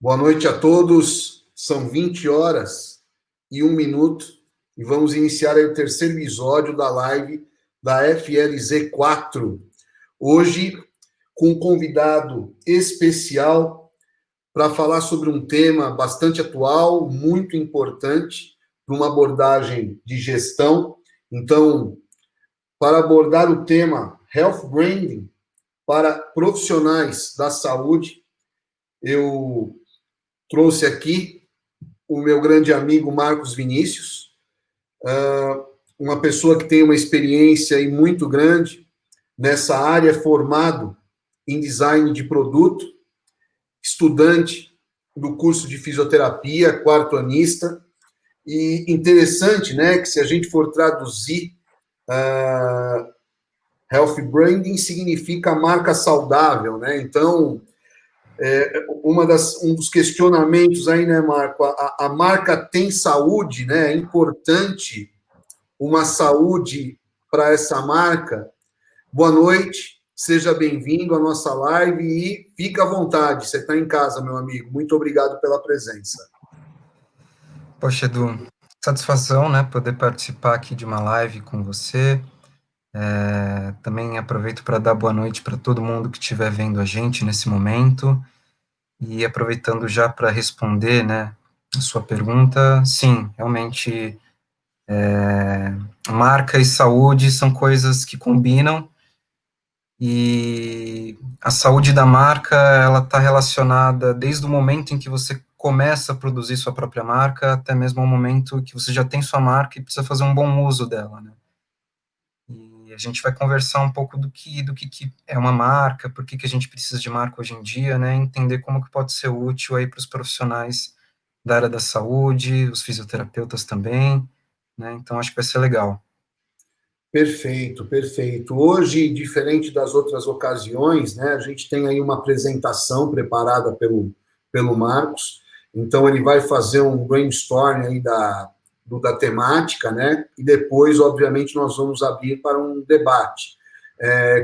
Boa noite a todos. São 20 horas e 1 minuto e vamos iniciar aí o terceiro episódio da live da FLZ4. Hoje, com um convidado especial para falar sobre um tema bastante atual, muito importante, para uma abordagem de gestão. Então, para abordar o tema Health Branding para profissionais da saúde, eu trouxe aqui o meu grande amigo Marcos Vinícius, uma pessoa que tem uma experiência aí muito grande nessa área, formado em design de produto, estudante do curso de fisioterapia, quarto-anista, e interessante, né, que se a gente for traduzir, health branding significa marca saudável, né, então um dos questionamentos aí, né, Marco, a marca tem saúde, né, é importante uma saúde para essa marca. Boa noite, seja bem-vindo à nossa live e fica à vontade, você está em casa, meu amigo. Muito obrigado pela presença. Poxa, Edu, satisfação, né, poder participar aqui de uma live com você. Também aproveito para dar boa noite para todo mundo que estiver vendo a gente nesse momento. E aproveitando já para responder, né, a sua pergunta, sim, realmente, marca e saúde são coisas que combinam, e a saúde da marca, ela está relacionada desde o momento em que você começa a produzir sua própria marca, até mesmo o momento que você já tem sua marca e precisa fazer um bom uso dela, né? E a gente vai conversar um pouco do que é uma marca, por que a gente precisa de marca hoje em dia, né? Entender como que pode ser útil aí para os profissionais da área da saúde, os fisioterapeutas também, né? Então, acho que vai ser legal. Perfeito, perfeito. Hoje, diferente das outras ocasiões, né, a gente tem aí uma apresentação preparada pelo Marcos, então ele vai fazer um brainstorm aí da temática, né, e depois, obviamente, nós vamos abrir para um debate.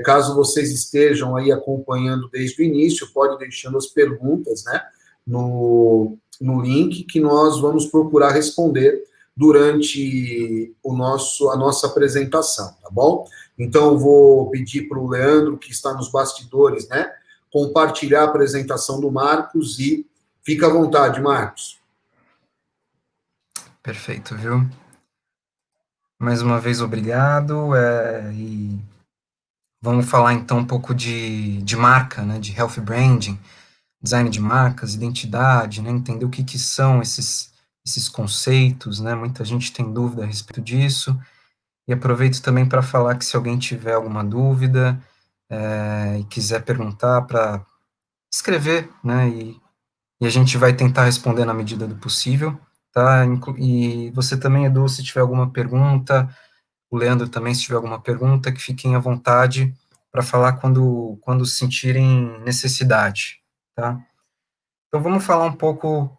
Caso vocês estejam aí acompanhando desde o início, pode deixando as perguntas, né, no link que nós vamos procurar responder durante a nossa apresentação, tá bom? Então, eu vou pedir para o Leandro, que está nos bastidores, né, compartilhar a apresentação do Marcos e fica à vontade, Marcos. Perfeito, viu? Mais uma vez, obrigado, e vamos falar então um pouco de marca, né, de health branding, design de marcas, identidade, né, entender o que são esses conceitos, né, muita gente tem dúvida a respeito disso, e aproveito também para falar que se alguém tiver alguma dúvida, e quiser perguntar, para escrever, né, e a gente vai tentar responder na medida do possível, tá, e você também, Edu, se tiver alguma pergunta, o Leandro também, se tiver alguma pergunta, que fiquem à vontade para falar quando sentirem necessidade, tá? Então, vamos falar um pouco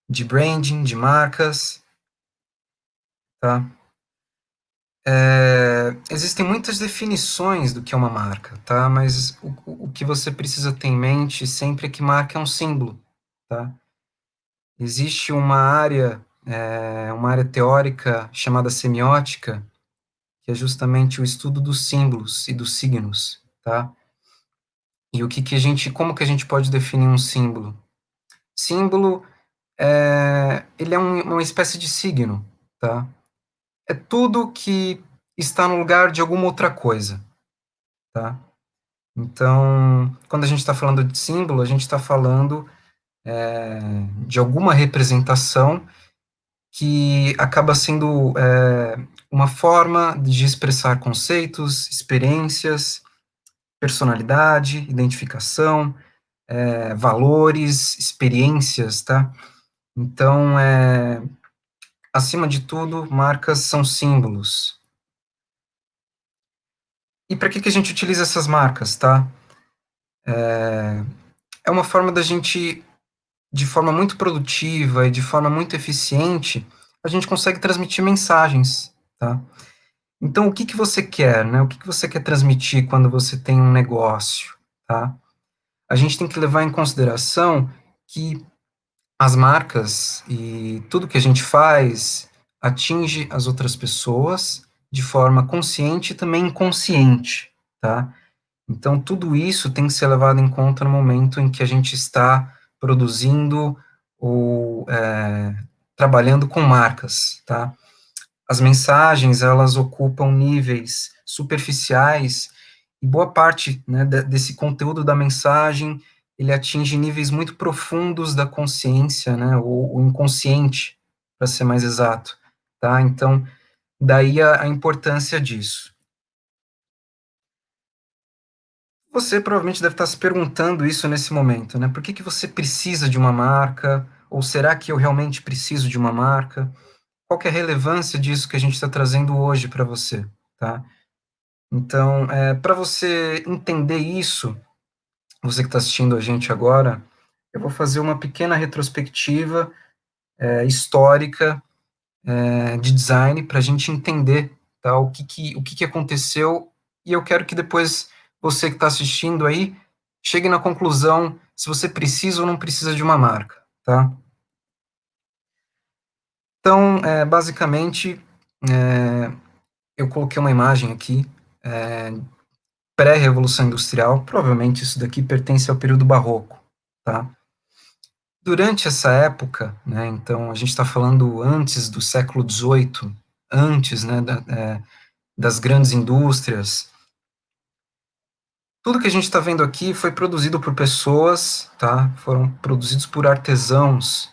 de branding, de marcas, tá? Existem muitas definições do que é uma marca, tá? Mas o que você precisa ter em mente sempre é que marca é um símbolo, tá? Existe uma área teórica chamada semiótica, que é justamente o estudo dos símbolos e dos signos, tá? E como que a gente pode definir um símbolo? Símbolo, ele é uma espécie de signo, tá? É tudo que está no lugar de alguma outra coisa, tá? Então, quando a gente está falando de símbolo, a gente está falando de alguma representação que acaba sendo uma forma de expressar conceitos, experiências, personalidade, identificação, valores, experiências, tá? Então, acima de tudo, marcas são símbolos. E para que a gente utiliza essas marcas, tá? É uma forma da gente, de forma muito produtiva e de forma muito eficiente, a gente consegue transmitir mensagens, tá? Então, o que você quer, né? O que você quer transmitir quando você tem um negócio, tá? A gente tem que levar em consideração que as marcas e tudo que a gente faz atinge as outras pessoas de forma consciente e também inconsciente, tá? Então, tudo isso tem que ser levado em conta no momento em que a gente está produzindo ou trabalhando com marcas, tá? As mensagens, elas ocupam níveis superficiais e boa parte, né, desse conteúdo da mensagem, ele atinge níveis muito profundos da consciência, né, ou o inconsciente, para ser mais exato, tá? Então, daí a importância disso. Você provavelmente deve estar se perguntando isso nesse momento, né? Por que que você precisa de uma marca? Ou será que eu realmente preciso de uma marca? Qual que é a relevância disso que a gente está trazendo hoje para você, tá? Então, para você entender isso, você que está assistindo a gente agora, eu vou fazer uma pequena retrospectiva histórica de design para a gente entender, tá, o que aconteceu, e eu quero que depois você que está assistindo aí chegue na conclusão se você precisa ou não precisa de uma marca, tá? Então, basicamente, eu coloquei uma imagem aqui, pré-revolução industrial, provavelmente isso daqui pertence ao período barroco, tá? Durante essa época, né, então a gente está falando antes do século XVIII, antes, né, das grandes indústrias. Tudo que a gente está vendo aqui foi produzido por pessoas, tá? Foram produzidos por artesãos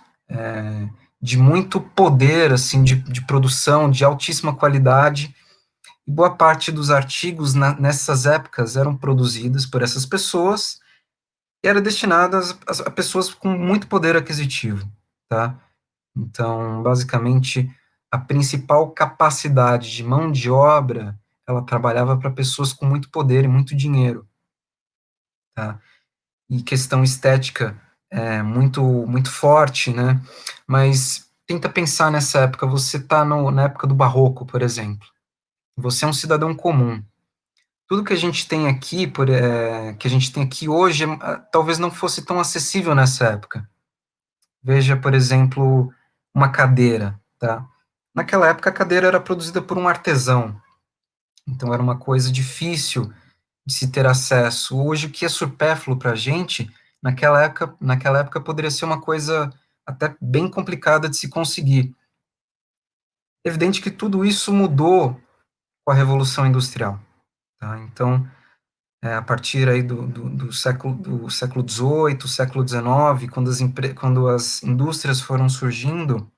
de muito poder, assim, de produção, de altíssima qualidade. E boa parte dos artigos nessas épocas eram produzidos por essas pessoas e eram destinadas a pessoas com muito poder aquisitivo, tá? Então, basicamente, a principal capacidade de mão de obra, ela trabalhava para pessoas com muito poder e muito dinheiro, tá? E questão estética muito forte, né? Mas tenta pensar nessa época, você está na época do Barroco, por exemplo. Você é um cidadão comum. Tudo que a gente tem aqui, que a gente tem aqui hoje, talvez não fosse tão acessível nessa época. Veja, por exemplo, uma cadeira, tá? Naquela época, a cadeira era produzida por um artesão, então era uma coisa difícil de se ter acesso. Hoje, o que é supérfluo para a gente, naquela época poderia ser uma coisa até bem complicada de se conseguir. Evidente que tudo isso mudou com a Revolução Industrial, tá? Então, a partir aí do século XVIII, século XIX, quando as indústrias foram surgindo,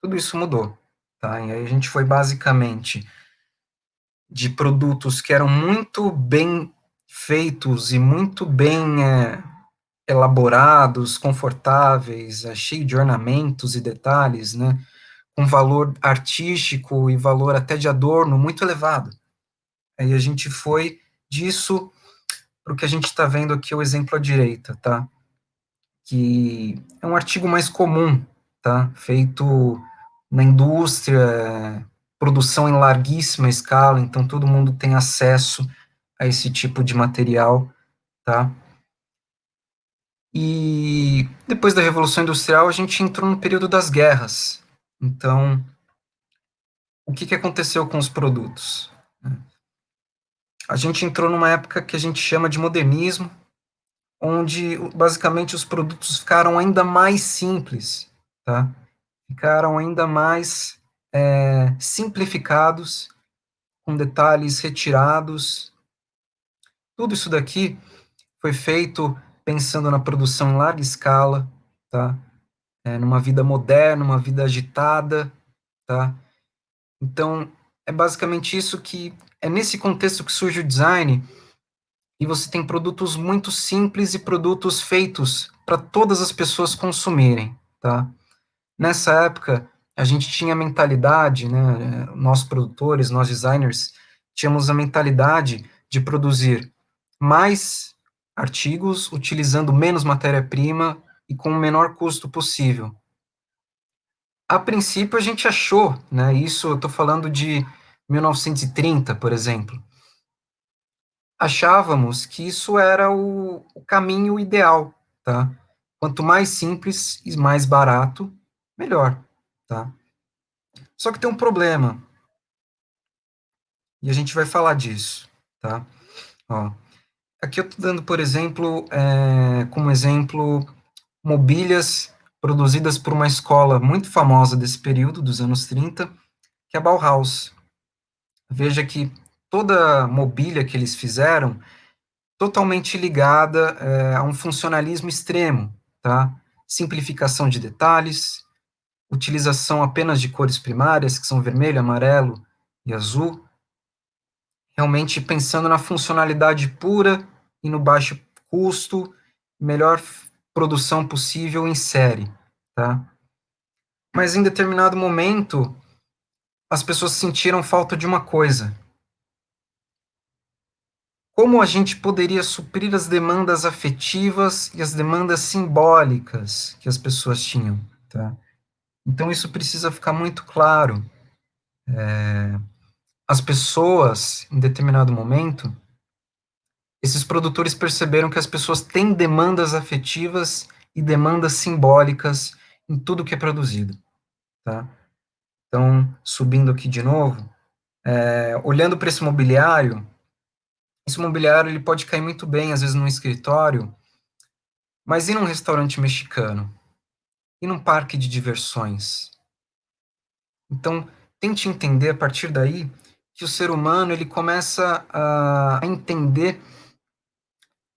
tudo isso mudou, tá? E aí a gente foi basicamente de produtos que eram muito bem feitos e muito bem elaborados, confortáveis, cheio de ornamentos e detalhes, né? Com valor artístico e valor até de adorno muito elevado. Aí a gente foi disso para o que a gente está vendo aqui, o exemplo à direita, tá? Que é um artigo mais comum, tá? Feito na indústria, produção em larguíssima escala, então todo mundo tem acesso a esse tipo de material, tá? E depois da Revolução Industrial, a gente entrou no período das guerras. Então, o que aconteceu com os produtos? A gente entrou numa época que a gente chama de modernismo, onde basicamente os produtos ficaram ainda mais simples, tá? Ficaram ainda mais simplificados, com detalhes retirados. Tudo isso daqui foi feito pensando na produção em larga escala, tá? Numa vida moderna, uma vida agitada, tá? Então, é basicamente isso que é nesse contexto que surge o design, e você tem produtos muito simples e produtos feitos para todas as pessoas consumirem, tá? Nessa época, a gente tinha a mentalidade, né, nós produtores, nós designers, tínhamos a mentalidade de produzir mais artigos utilizando menos matéria-prima e com o menor custo possível. A princípio, a gente achou, né, isso eu estou falando de 1930, por exemplo, achávamos que isso era o caminho ideal, tá? Quanto mais simples e mais barato, melhor, tá? Só que tem um problema, e a gente vai falar disso, tá? Ó, aqui eu estou dando, por exemplo, como exemplo, mobílias produzidas por uma escola muito famosa desse período, dos anos 30, que é a Bauhaus. Veja que toda a mobília que eles fizeram, totalmente ligada a um funcionalismo extremo, tá? Simplificação de detalhes, utilização apenas de cores primárias, que são vermelho, amarelo e azul, realmente pensando na funcionalidade pura e no baixo custo, melhor produção possível em série, tá? Mas em determinado momento, as pessoas sentiram falta de uma coisa. Como a gente poderia suprir as demandas afetivas e as demandas simbólicas que as pessoas tinham, tá? Então isso precisa ficar muito claro. As pessoas, em determinado momento, esses produtores perceberam que as pessoas têm demandas afetivas e demandas simbólicas em tudo que é produzido, tá? Então, subindo aqui de novo, olhando para esse mobiliário ele pode cair muito bem, às vezes, num escritório, mas e num restaurante mexicano? E num parque de diversões? Então, tente entender a partir daí que o ser humano ele começa a entender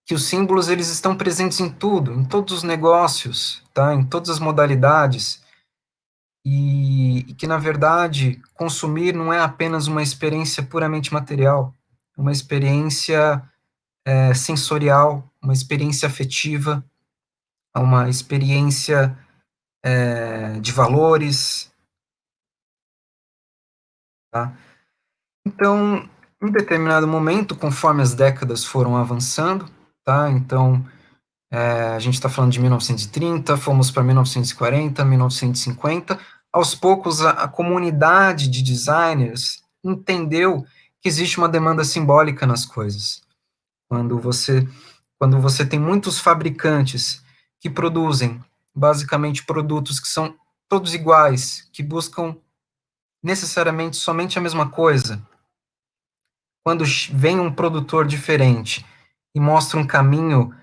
que os símbolos eles estão presentes em tudo, em todos os negócios, tá? Em todas as modalidades, e que, na verdade, consumir não é apenas uma experiência puramente material, é uma experiência sensorial, uma experiência afetiva, uma experiência de valores, tá? Então, em determinado momento, conforme as décadas foram avançando, tá? Então, a gente está falando de 1930, fomos para 1940, 1950. Aos poucos, a comunidade de designers entendeu que existe uma demanda simbólica nas coisas. Quando você, quando você tem muitos fabricantes que produzem basicamente produtos que são todos iguais, que buscam necessariamente somente a mesma coisa, quando vem um produtor diferente e mostra um caminho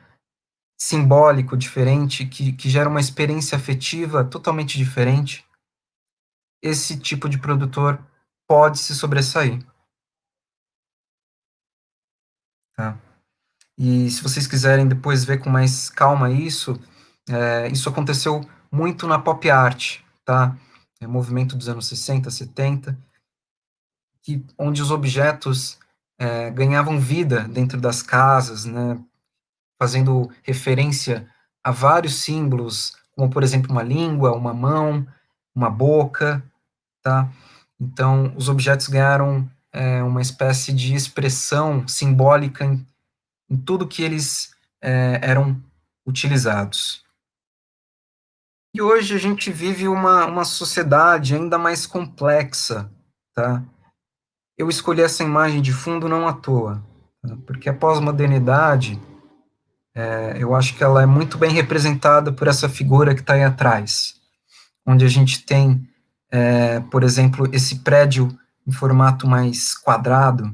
simbólico diferente, que gera uma experiência afetiva totalmente diferente, esse tipo de produtor pode se sobressair, tá? E se vocês quiserem depois ver com mais calma isso, isso aconteceu muito na pop art, tá? É movimento dos anos 60, 70, onde os objetos ganhavam vida dentro das casas, né? Fazendo referência a vários símbolos, como, por exemplo, uma língua, uma mão, uma boca, tá? Então, os objetos ganharam uma espécie de expressão simbólica em tudo que eles eram utilizados. E hoje a gente vive uma sociedade ainda mais complexa, tá? Eu escolhi essa imagem de fundo não à toa, tá? Porque a pós-modernidade, eu acho que ela é muito bem representada por essa figura que está aí atrás, onde a gente tem, por exemplo, esse prédio em formato mais quadrado,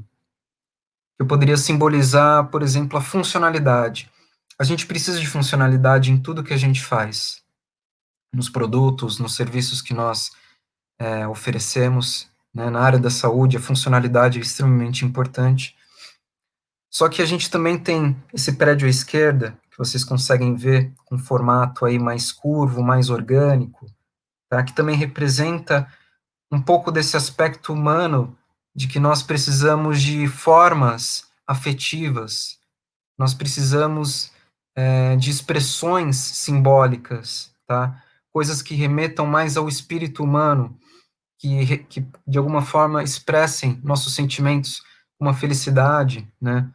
que eu poderia simbolizar, por exemplo, a funcionalidade. A gente precisa de funcionalidade em tudo que a gente faz, nos produtos, nos serviços que nós oferecemos, né? Na área da saúde, a funcionalidade é extremamente importante. Só que a gente também tem esse prédio à esquerda, que vocês conseguem ver com formato aí mais curvo, mais orgânico, tá? Que também representa um pouco desse aspecto humano de que nós precisamos de formas afetivas, nós precisamos de expressões simbólicas, tá? Coisas que remetam mais ao espírito humano, que de alguma forma expressem nossos sentimentos, uma felicidade, né?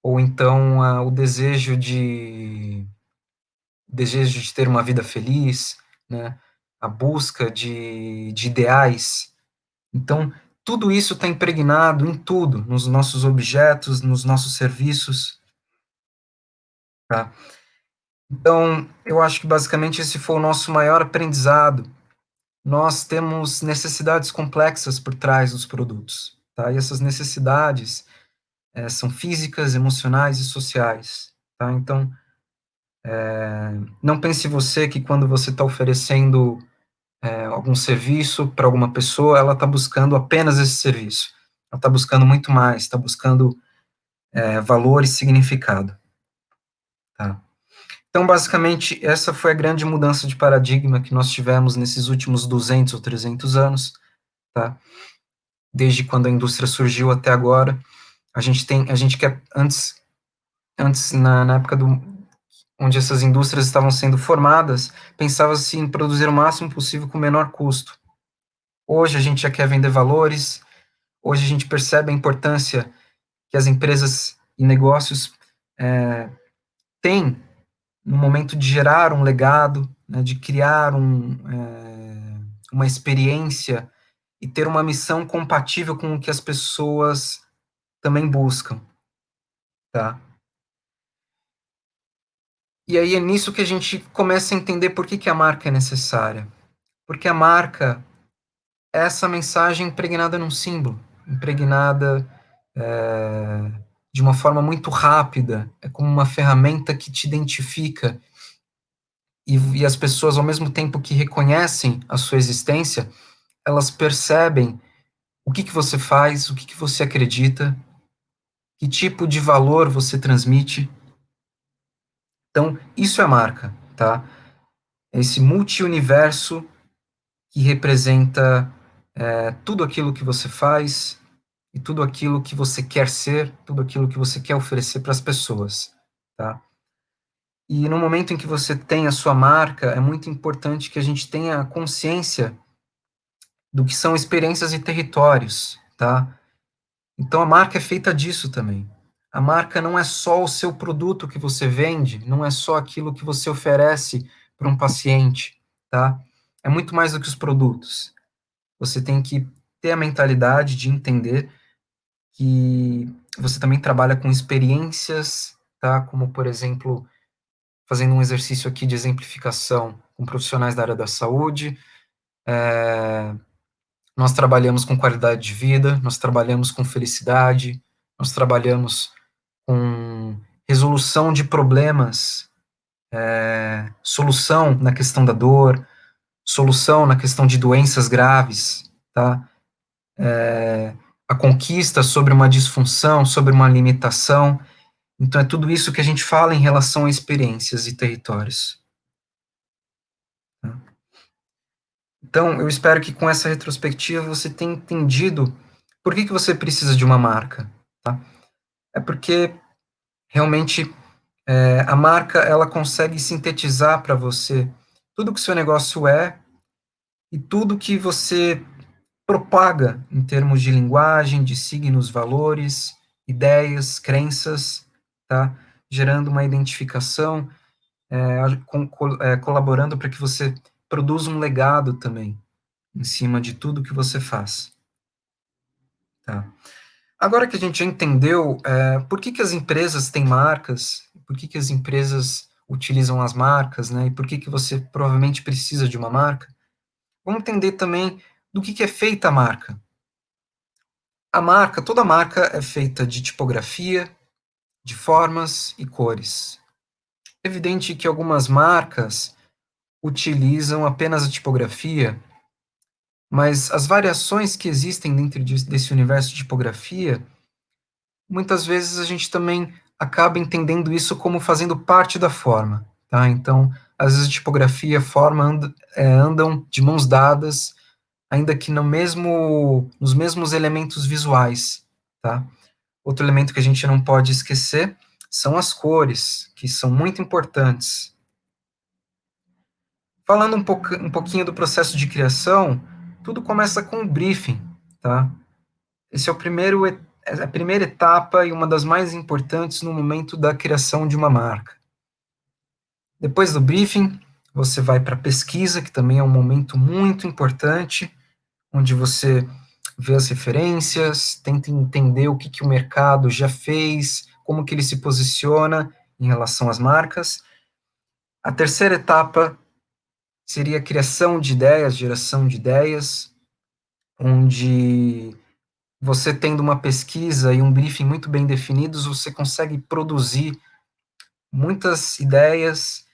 Ou então o desejo de ter uma vida feliz, né? A busca de ideais. Então, tudo isso está impregnado em tudo, nos nossos objetos, nos nossos serviços, tá? Então, eu acho que basicamente esse foi o nosso maior aprendizado. Nós temos necessidades complexas por trás dos produtos, tá? E essas necessidades são físicas, emocionais e sociais, tá? Então, não pense você que quando você está oferecendo algum serviço para alguma pessoa, ela está buscando apenas esse serviço. Ela está buscando muito mais, está buscando valor e significado, tá? Então, basicamente, essa foi a grande mudança de paradigma que nós tivemos nesses últimos 200 ou 300 anos, tá? Desde quando a indústria surgiu até agora. A gente quer, antes na época onde essas indústrias estavam sendo formadas, pensava-se em produzir o máximo possível com o menor custo. Hoje a gente já quer vender valores, hoje a gente percebe a importância que as empresas e negócios têm no momento de gerar um legado, né, de criar uma experiência e ter uma missão compatível com o que as pessoas também buscam, tá? E aí é nisso que a gente começa a entender por que a marca é necessária. Porque a marca é essa mensagem impregnada num símbolo, impregnada de uma forma muito rápida, é como uma ferramenta que te identifica e as pessoas, ao mesmo tempo que reconhecem a sua existência, elas percebem o que você faz, o que você acredita, que tipo de valor você transmite. Então, isso é marca, tá? É esse multi-universo que representa tudo aquilo que você faz e tudo aquilo que você quer ser, tudo aquilo que você quer oferecer para as pessoas, tá? E no momento em que você tem a sua marca, é muito importante que a gente tenha consciência do que são experiências e territórios, tá? Então a marca é feita disso também. A marca não é só o seu produto que você vende, não é só aquilo que você oferece para um paciente, tá? É muito mais do que os produtos. Você tem que ter a mentalidade de entender que você também trabalha com experiências, tá? Como, por exemplo, fazendo um exercício aqui de exemplificação com profissionais da área da saúde, nós trabalhamos com qualidade de vida, nós trabalhamos com felicidade, nós trabalhamos com resolução de problemas, solução na questão da dor, solução na questão de doenças graves, tá? A conquista sobre uma disfunção, sobre uma limitação. Então, é tudo isso que a gente fala em relação a experiências e territórios. Tá? Então, eu espero que com essa retrospectiva você tenha entendido por que você precisa de uma marca. Tá? É porque realmente a marca ela consegue sintetizar para você tudo que o seu negócio é e tudo que você propaga em termos de linguagem, de signos, valores, ideias, crenças, tá? Gerando uma identificação, colaborando para que você produza um legado também em cima de tudo que você faz. Tá? Agora que a gente já entendeu por que as empresas têm marcas, por que as empresas utilizam as marcas, né, e por que você provavelmente precisa de uma marca, vamos entender também do que é feita a marca. A marca, toda marca é feita de tipografia, de formas e cores. É evidente que algumas marcas utilizam apenas a tipografia, mas as variações que existem dentro desse universo de tipografia, muitas vezes a gente também acaba entendendo isso como fazendo parte da forma, tá? Então, às vezes tipografia e forma andam de mãos dadas, ainda que nos mesmos elementos visuais, tá? Outro elemento que a gente não pode esquecer são as cores, que são muito importantes. Falando um pouquinho do processo de criação, tudo começa com o briefing, tá? Esse é a primeira etapa e uma das mais importantes no momento da criação de uma marca. Depois do briefing, você vai para a pesquisa, que também é um momento muito importante, onde você vê as referências, tenta entender o que o mercado já fez, como que ele se posiciona em relação às marcas. A terceira etapa seria a criação de ideias, geração de ideias, onde você tendo uma pesquisa e um briefing muito bem definidos, você consegue produzir muitas ideias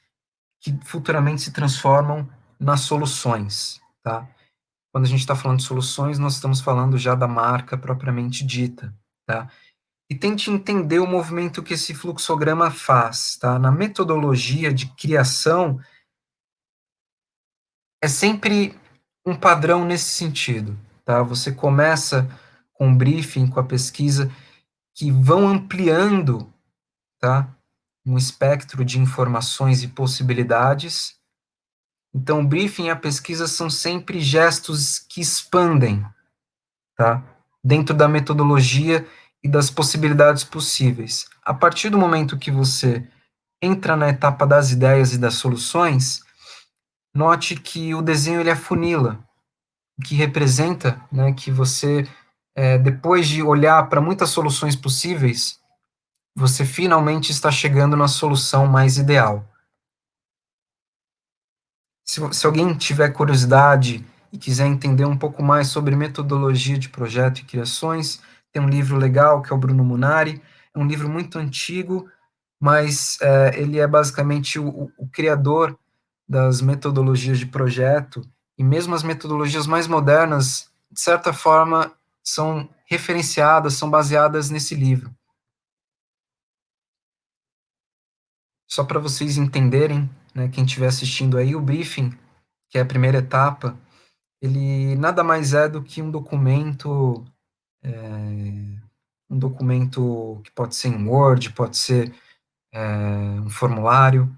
que futuramente se transformam nas soluções, tá? Quando a gente está falando de soluções, nós estamos falando já da marca propriamente dita, tá? E tente entender o movimento que esse fluxograma faz, tá? Na metodologia de criação, é sempre um padrão nesse sentido, tá? Você começa com o briefing, com a pesquisa, que vão ampliando, tá? Um espectro de informações e possibilidades. Então, o briefing e a pesquisa são sempre gestos que expandem, tá? Dentro da metodologia e das possibilidades possíveis. A partir do momento que você entra na etapa das ideias e das soluções, note que o desenho ele afunila, o que representa, né, que você, depois de olhar para muitas soluções possíveis, você finalmente está chegando na solução mais ideal. Se alguém tiver curiosidade e quiser entender um pouco mais sobre metodologia de projeto e criações, tem um livro legal que é o Bruno Munari, é um livro muito antigo, mas ele é basicamente o criador das metodologias de projeto, e mesmo as metodologias mais modernas, de certa forma, são referenciadas, são baseadas nesse livro. Só para vocês entenderem, né, quem estiver assistindo aí, o briefing, que é a primeira etapa, ele nada mais é do que um documento que pode ser em Word, pode ser um formulário,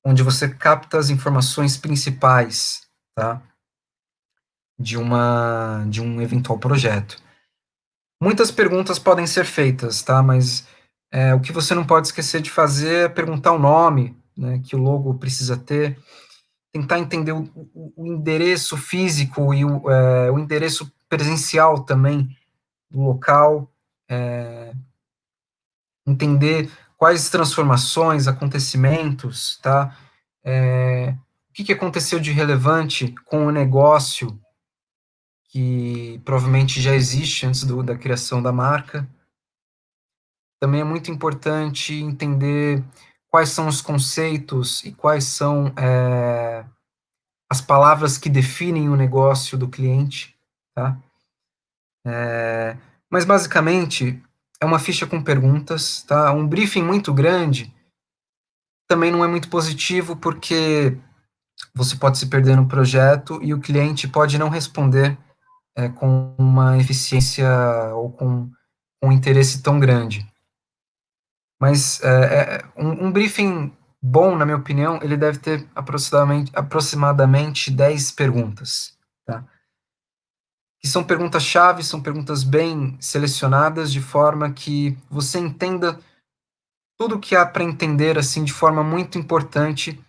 onde você capta as informações principais, tá, de um eventual projeto. Muitas perguntas podem ser feitas, tá, mas o que você não pode esquecer de fazer é perguntar o nome, né, que o logo precisa ter, tentar entender o endereço físico e o endereço presencial também do local, entender quais transformações, acontecimentos, tá? O que aconteceu de relevante com o negócio que provavelmente já existe antes da criação da marca. Também é muito importante entender quais são os conceitos e quais são as palavras que definem o negócio do cliente, tá? Mas basicamente é uma ficha com perguntas, tá? Um briefing muito grande também não é muito positivo porque você pode se perder no projeto e o cliente pode não responder com uma eficiência ou com um interesse tão grande. Mas um briefing bom, na minha opinião, ele deve ter aproximadamente 10 perguntas, tá? Que são perguntas-chave, são perguntas bem selecionadas, de forma que você entenda tudo o que há para entender, assim, de forma muito importante,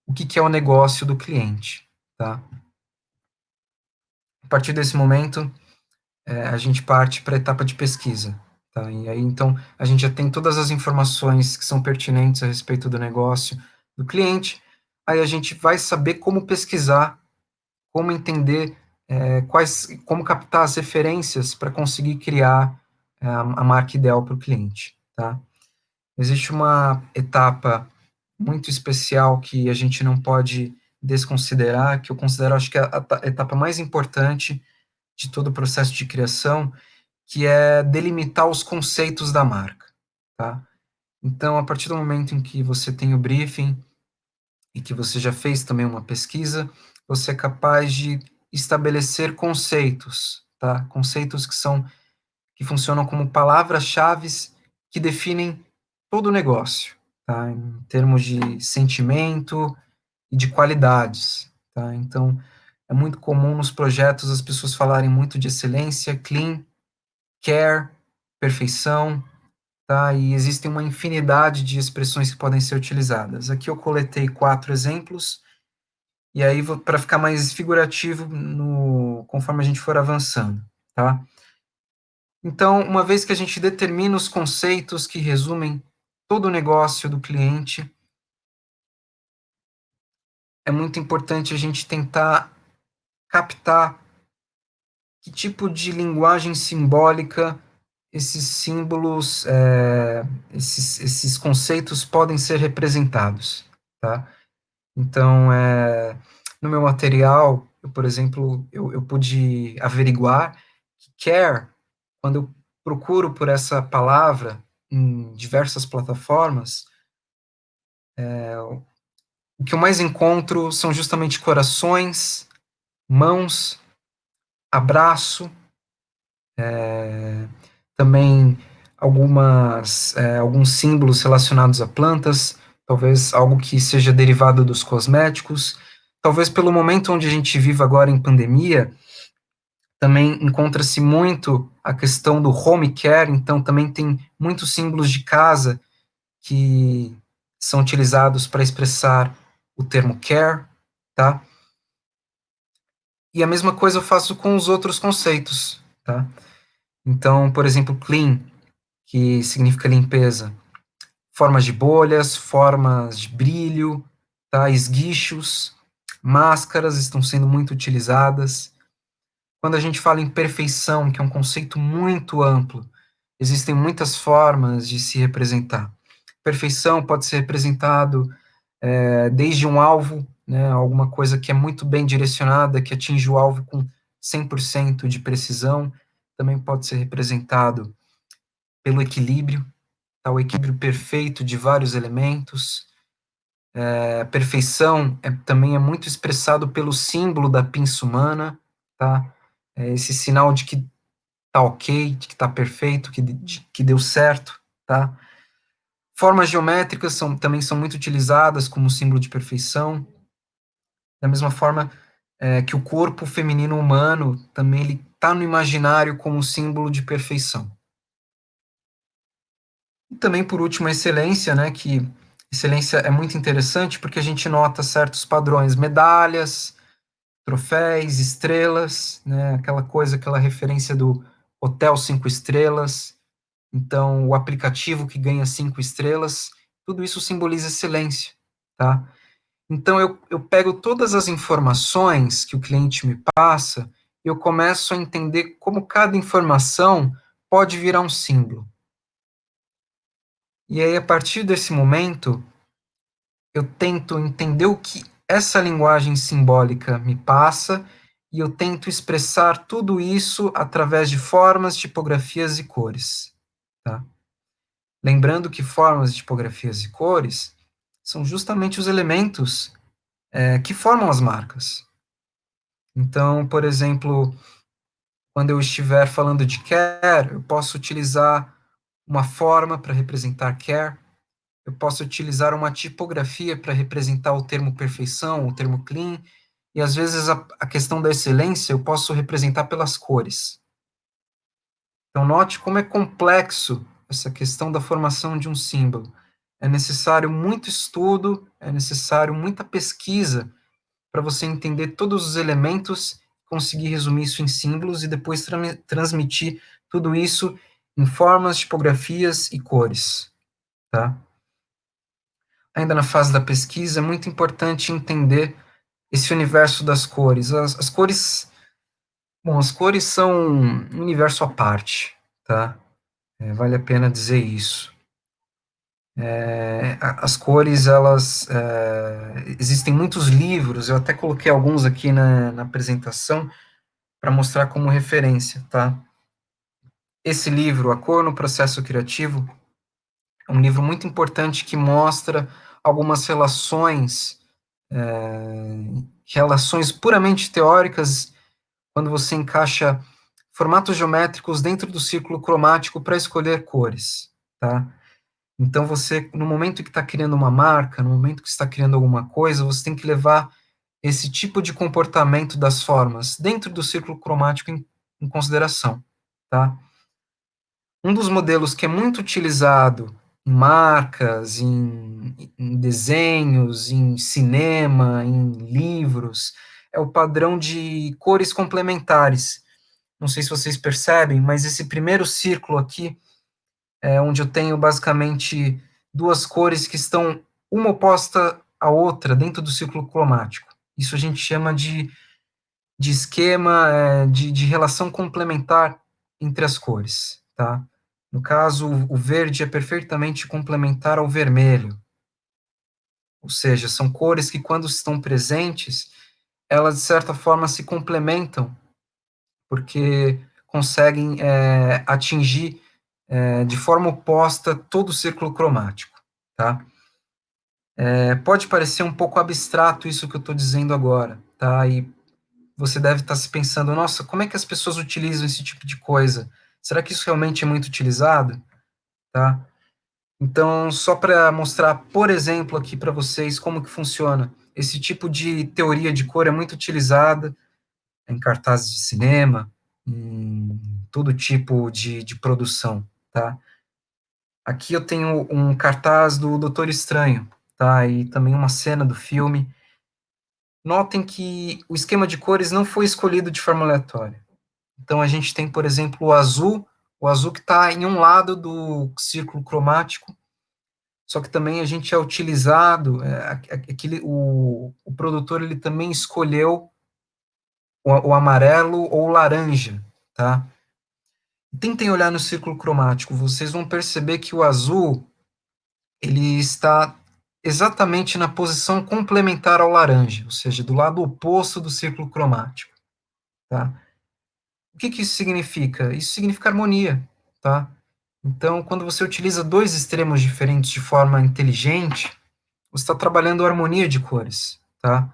o que é o negócio do cliente, tá? A partir desse momento, a gente parte para a etapa de pesquisa, tá? E aí, então, a gente já tem todas as informações que são pertinentes a respeito do negócio do cliente, aí a gente vai saber como pesquisar, como entender como captar as referências para conseguir criar a marca ideal para o cliente, tá? Existe uma etapa muito especial que a gente não pode desconsiderar, que eu considero, acho que a etapa mais importante de todo o processo de criação, que é delimitar os conceitos da marca, tá? Então, a partir do momento em que você tem o briefing e que você já fez também uma pesquisa, você é capaz de estabelecer conceitos, tá? Conceitos que funcionam como palavras-chave que definem todo o negócio, tá? Em termos de sentimento e de qualidades, tá? Então, é muito comum nos projetos as pessoas falarem muito de excelência, clean, care, perfeição, tá? E existem uma infinidade de expressões que podem ser utilizadas. Aqui eu coletei 4 exemplos, e aí para ficar mais figurativo conforme a gente for avançando, tá? Então, uma vez que a gente determina os conceitos que resumem todo o negócio do cliente, é muito importante a gente tentar captar que tipo de linguagem simbólica esses símbolos, esses conceitos podem ser representados, tá? Então, no meu material, eu, por exemplo, eu pude averiguar que care, quando eu procuro por essa palavra em diversas plataformas, o que eu mais encontro são justamente corações, mãos, abraço, também alguns símbolos relacionados a plantas, talvez algo que seja derivado dos cosméticos, talvez pelo momento onde a gente vive agora em pandemia, também encontra-se muito a questão do home care, então também tem muitos símbolos de casa que são utilizados para expressar o termo care, tá? E a mesma coisa eu faço com os outros conceitos, tá? Então, por exemplo, clean, que significa limpeza, formas de bolhas, formas de brilho, tá? Esguichos, máscaras estão sendo muito utilizadas. Quando a gente fala em perfeição, que é um conceito muito amplo, existem muitas formas de se representar. Perfeição pode ser representado desde um alvo, né, alguma coisa que é muito bem direcionada, que atinge o alvo com 100% de precisão, também pode ser representado pelo equilíbrio, tá, o equilíbrio perfeito de vários elementos. A perfeição também é muito expressado pelo símbolo da pinça humana, tá? Esse sinal de que tá ok, de que tá perfeito, que deu certo, tá? Formas geométricas também são muito utilizadas como símbolo de perfeição, da mesma forma que o corpo feminino humano também ele está no imaginário como símbolo de perfeição. E também, por último, a excelência, né, que excelência é muito interessante porque a gente nota certos padrões, medalhas, troféus, estrelas, né, aquela coisa, aquela referência do hotel 5 estrelas, então o aplicativo que ganha 5 estrelas, tudo isso simboliza excelência, tá? Então, eu pego todas as informações que o cliente me passa e eu começo a entender como cada informação pode virar um símbolo. E aí, a partir desse momento, eu tento entender o que essa linguagem simbólica me passa e eu tento expressar tudo isso através de formas, tipografias e cores. Tá? Lembrando que formas, tipografias e cores são justamente os elementos que formam as marcas. Então, por exemplo, quando eu estiver falando de care, eu posso utilizar uma forma para representar care, eu posso utilizar uma tipografia para representar o termo perfeição, o termo clean, e às vezes a questão da excelência eu posso representar pelas cores. Então, note como é complexo essa questão da formação de um símbolo. É necessário muito estudo, é necessário muita pesquisa para você entender todos os elementos, conseguir resumir isso em símbolos e depois transmitir tudo isso em formas, tipografias e cores, tá? Ainda na fase da pesquisa, é muito importante entender esse universo das cores. As cores, bom, as cores são um universo à parte, tá? Vale a pena dizer isso. As cores, elas, existem muitos livros, eu até coloquei alguns aqui na apresentação, para mostrar como referência, tá? Esse livro, A Cor no Processo Criativo, é um livro muito importante que mostra algumas relações puramente teóricas, quando você encaixa formatos geométricos dentro do círculo cromático para escolher cores, tá? Então, você, no momento que está criando uma marca, no momento que está criando alguma coisa, você tem que levar esse tipo de comportamento das formas dentro do círculo cromático em consideração, tá? Um dos modelos que é muito utilizado em marcas, em desenhos, em cinema, em livros, é o padrão de cores complementares. Não sei se vocês percebem, mas esse primeiro círculo aqui é onde eu tenho basicamente duas cores que estão uma oposta a outra dentro do círculo cromático. Isso a gente chama de esquema de relação complementar entre as cores, tá? No caso, o verde é perfeitamente complementar ao vermelho, ou seja, são cores que, quando estão presentes, elas, de certa forma, se complementam, porque conseguem atingir de forma oposta todo o círculo cromático, tá? Pode parecer um pouco abstrato isso que eu estou dizendo agora, tá? E você deve estar se pensando, nossa, como é que as pessoas utilizam esse tipo de coisa? Será que isso realmente é muito utilizado? Tá? Então, só para mostrar, por exemplo, aqui para vocês como que funciona. Esse tipo de teoria de cor é muito utilizada em cartazes de cinema, em todo tipo de produção, tá? Aqui eu tenho um cartaz do Doutor Estranho, tá? E também uma cena do filme. Notem que o esquema de cores não foi escolhido de forma aleatória. Então, a gente tem, por exemplo, o azul que está em um lado do círculo cromático, só que também a gente é utilizado, o produtor ele também escolheu o amarelo ou o laranja, tá? Tentem olhar no círculo cromático, vocês vão perceber que o azul, ele está exatamente na posição complementar ao laranja, ou seja, do lado oposto do círculo cromático, tá? O que que isso significa? Isso significa harmonia, tá? Então, quando você utiliza dois extremos diferentes de forma inteligente, você está trabalhando a harmonia de cores, tá?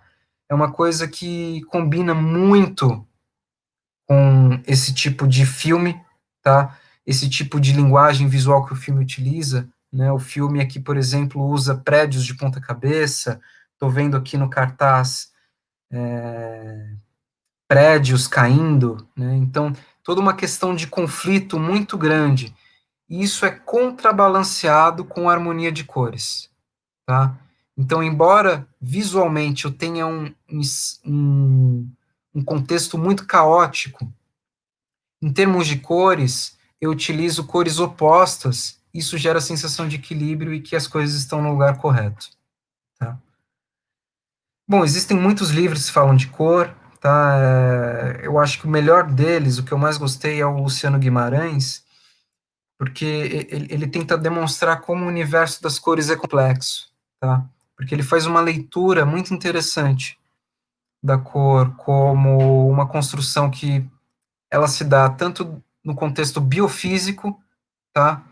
É uma coisa que combina muito com esse tipo de filme, tá? Esse tipo de linguagem visual que o filme utiliza, né? O filme aqui, por exemplo, usa prédios de ponta cabeça. Estou vendo aqui no cartaz prédios caindo, né? Então, toda uma questão de conflito muito grande. E isso é contrabalanceado com a harmonia de cores, tá? Então, embora visualmente eu tenha um contexto muito caótico, em termos de cores, eu utilizo cores opostas, isso gera a sensação de equilíbrio e que as coisas estão no lugar correto, tá? Bom, existem muitos livros que falam de cor, tá? Eu acho que o melhor deles, o que eu mais gostei é o Luciano Guimarães, porque ele tenta demonstrar como o universo das cores é complexo, tá? Porque ele faz uma leitura muito interessante da cor como uma construção que ela se dá tanto no contexto biofísico, tá?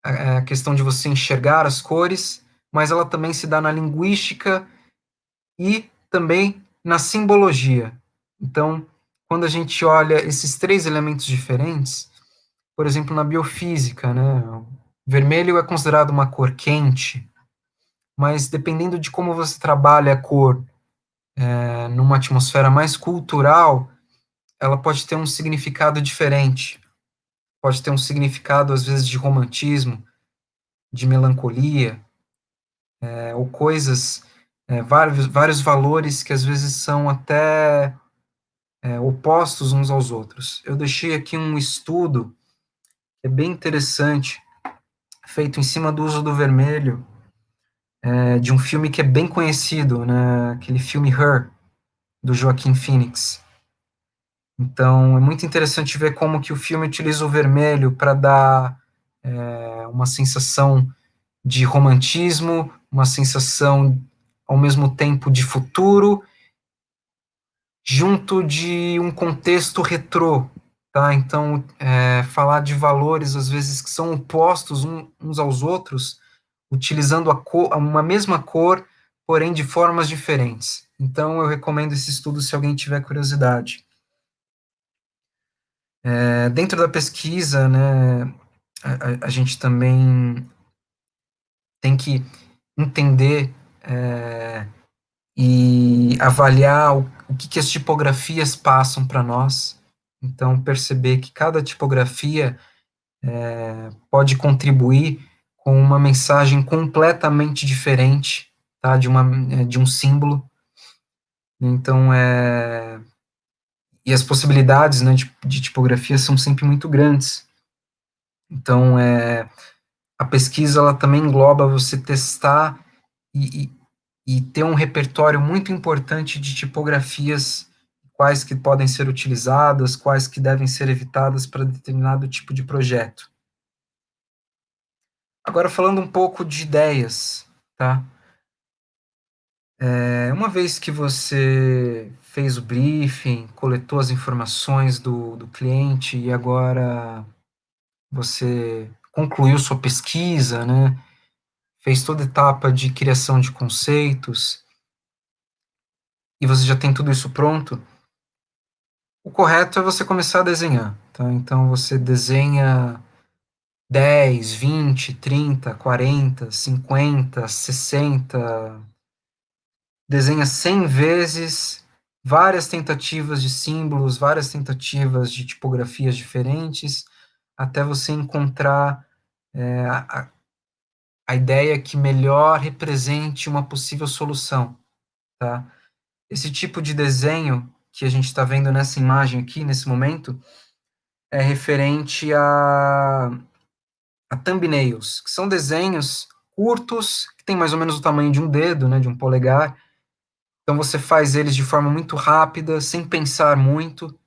A questão de você enxergar as cores, mas ela também se dá na linguística e também na simbologia. Então, quando a gente olha esses três elementos diferentes, por exemplo, na biofísica, né, o vermelho é considerado uma cor quente, mas dependendo de como você trabalha a cor numa atmosfera mais cultural, ela pode ter um significado diferente. Pode ter um significado, às vezes, de romantismo, de melancolia, ou coisas, vários valores que às vezes são até opostos uns aos outros. Eu deixei aqui um estudo que é bem interessante, feito em cima do uso do vermelho, de um filme que é bem conhecido, né, aquele filme Her, do Joaquin Phoenix. Então, é muito interessante ver como que o filme utiliza o vermelho para dar uma sensação de romantismo, uma sensação, ao mesmo tempo, de futuro, junto de um contexto retrô, tá? Então, falar de valores, às vezes, que são opostos uns aos outros, utilizando uma mesma cor, porém de formas diferentes. Então, eu recomendo esse estudo se alguém tiver curiosidade. Dentro da pesquisa, né, a gente também tem que entender e avaliar o que as tipografias passam para nós. Então, perceber que cada tipografia pode contribuir com uma mensagem completamente diferente, tá, de um símbolo. Então, e as possibilidades, né, de tipografia são sempre muito grandes. Então, a pesquisa ela também engloba você testar e e ter um repertório muito importante de tipografias, quais que podem ser utilizadas, quais que devem ser evitadas para determinado tipo de projeto. Agora, falando um pouco de ideias, tá? Uma vez que você fez o briefing, coletou as informações do cliente e agora você concluiu sua pesquisa, né? Fez toda a etapa de criação de conceitos e você já tem tudo isso pronto, o correto é você começar a desenhar, tá? Então você desenha 10, 20, 30, 40, 50, 60, desenha 100 vezes, várias tentativas de símbolos, várias tentativas de tipografias diferentes, até você encontrar a ideia que melhor represente uma possível solução, tá? Esse tipo de desenho que a gente está vendo nessa imagem aqui, nesse momento, é referente a thumbnails, que são desenhos curtos, que tem mais ou menos o tamanho de um dedo, né, de um polegar. Então você faz eles de forma muito rápida, sem pensar muito,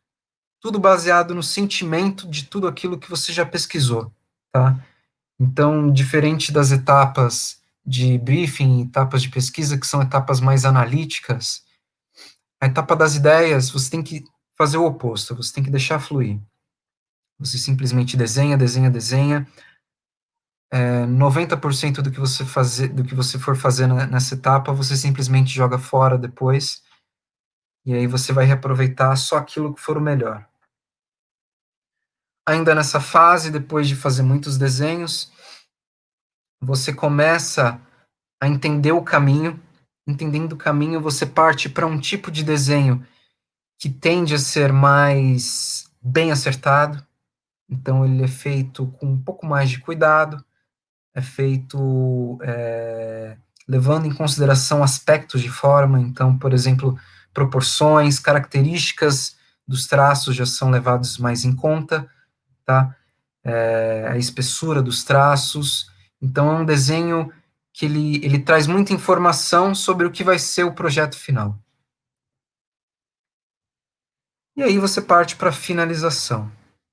tudo baseado no sentimento de tudo aquilo que você já pesquisou, tá? Então, diferente das etapas de briefing, etapas de pesquisa, que são etapas mais analíticas, a etapa das ideias, você tem que fazer o oposto, você tem que deixar fluir. Você simplesmente desenha, desenha, desenha. 90% do que você for fazer nessa etapa, você simplesmente joga fora depois, e aí você vai reaproveitar só aquilo que for o melhor. Ainda nessa fase, depois de fazer muitos desenhos, você começa a entender o caminho. Entendendo o caminho, você parte para um tipo de desenho que tende a ser mais bem acertado. Então, ele é feito com um pouco mais de cuidado, é feito levando em consideração aspectos de forma. Então, por exemplo, proporções, características dos traços já são levados mais em conta, tá? A espessura dos traços. Então, é um desenho que ele traz muita informação sobre o que vai ser o projeto final. E aí você parte para a finalização.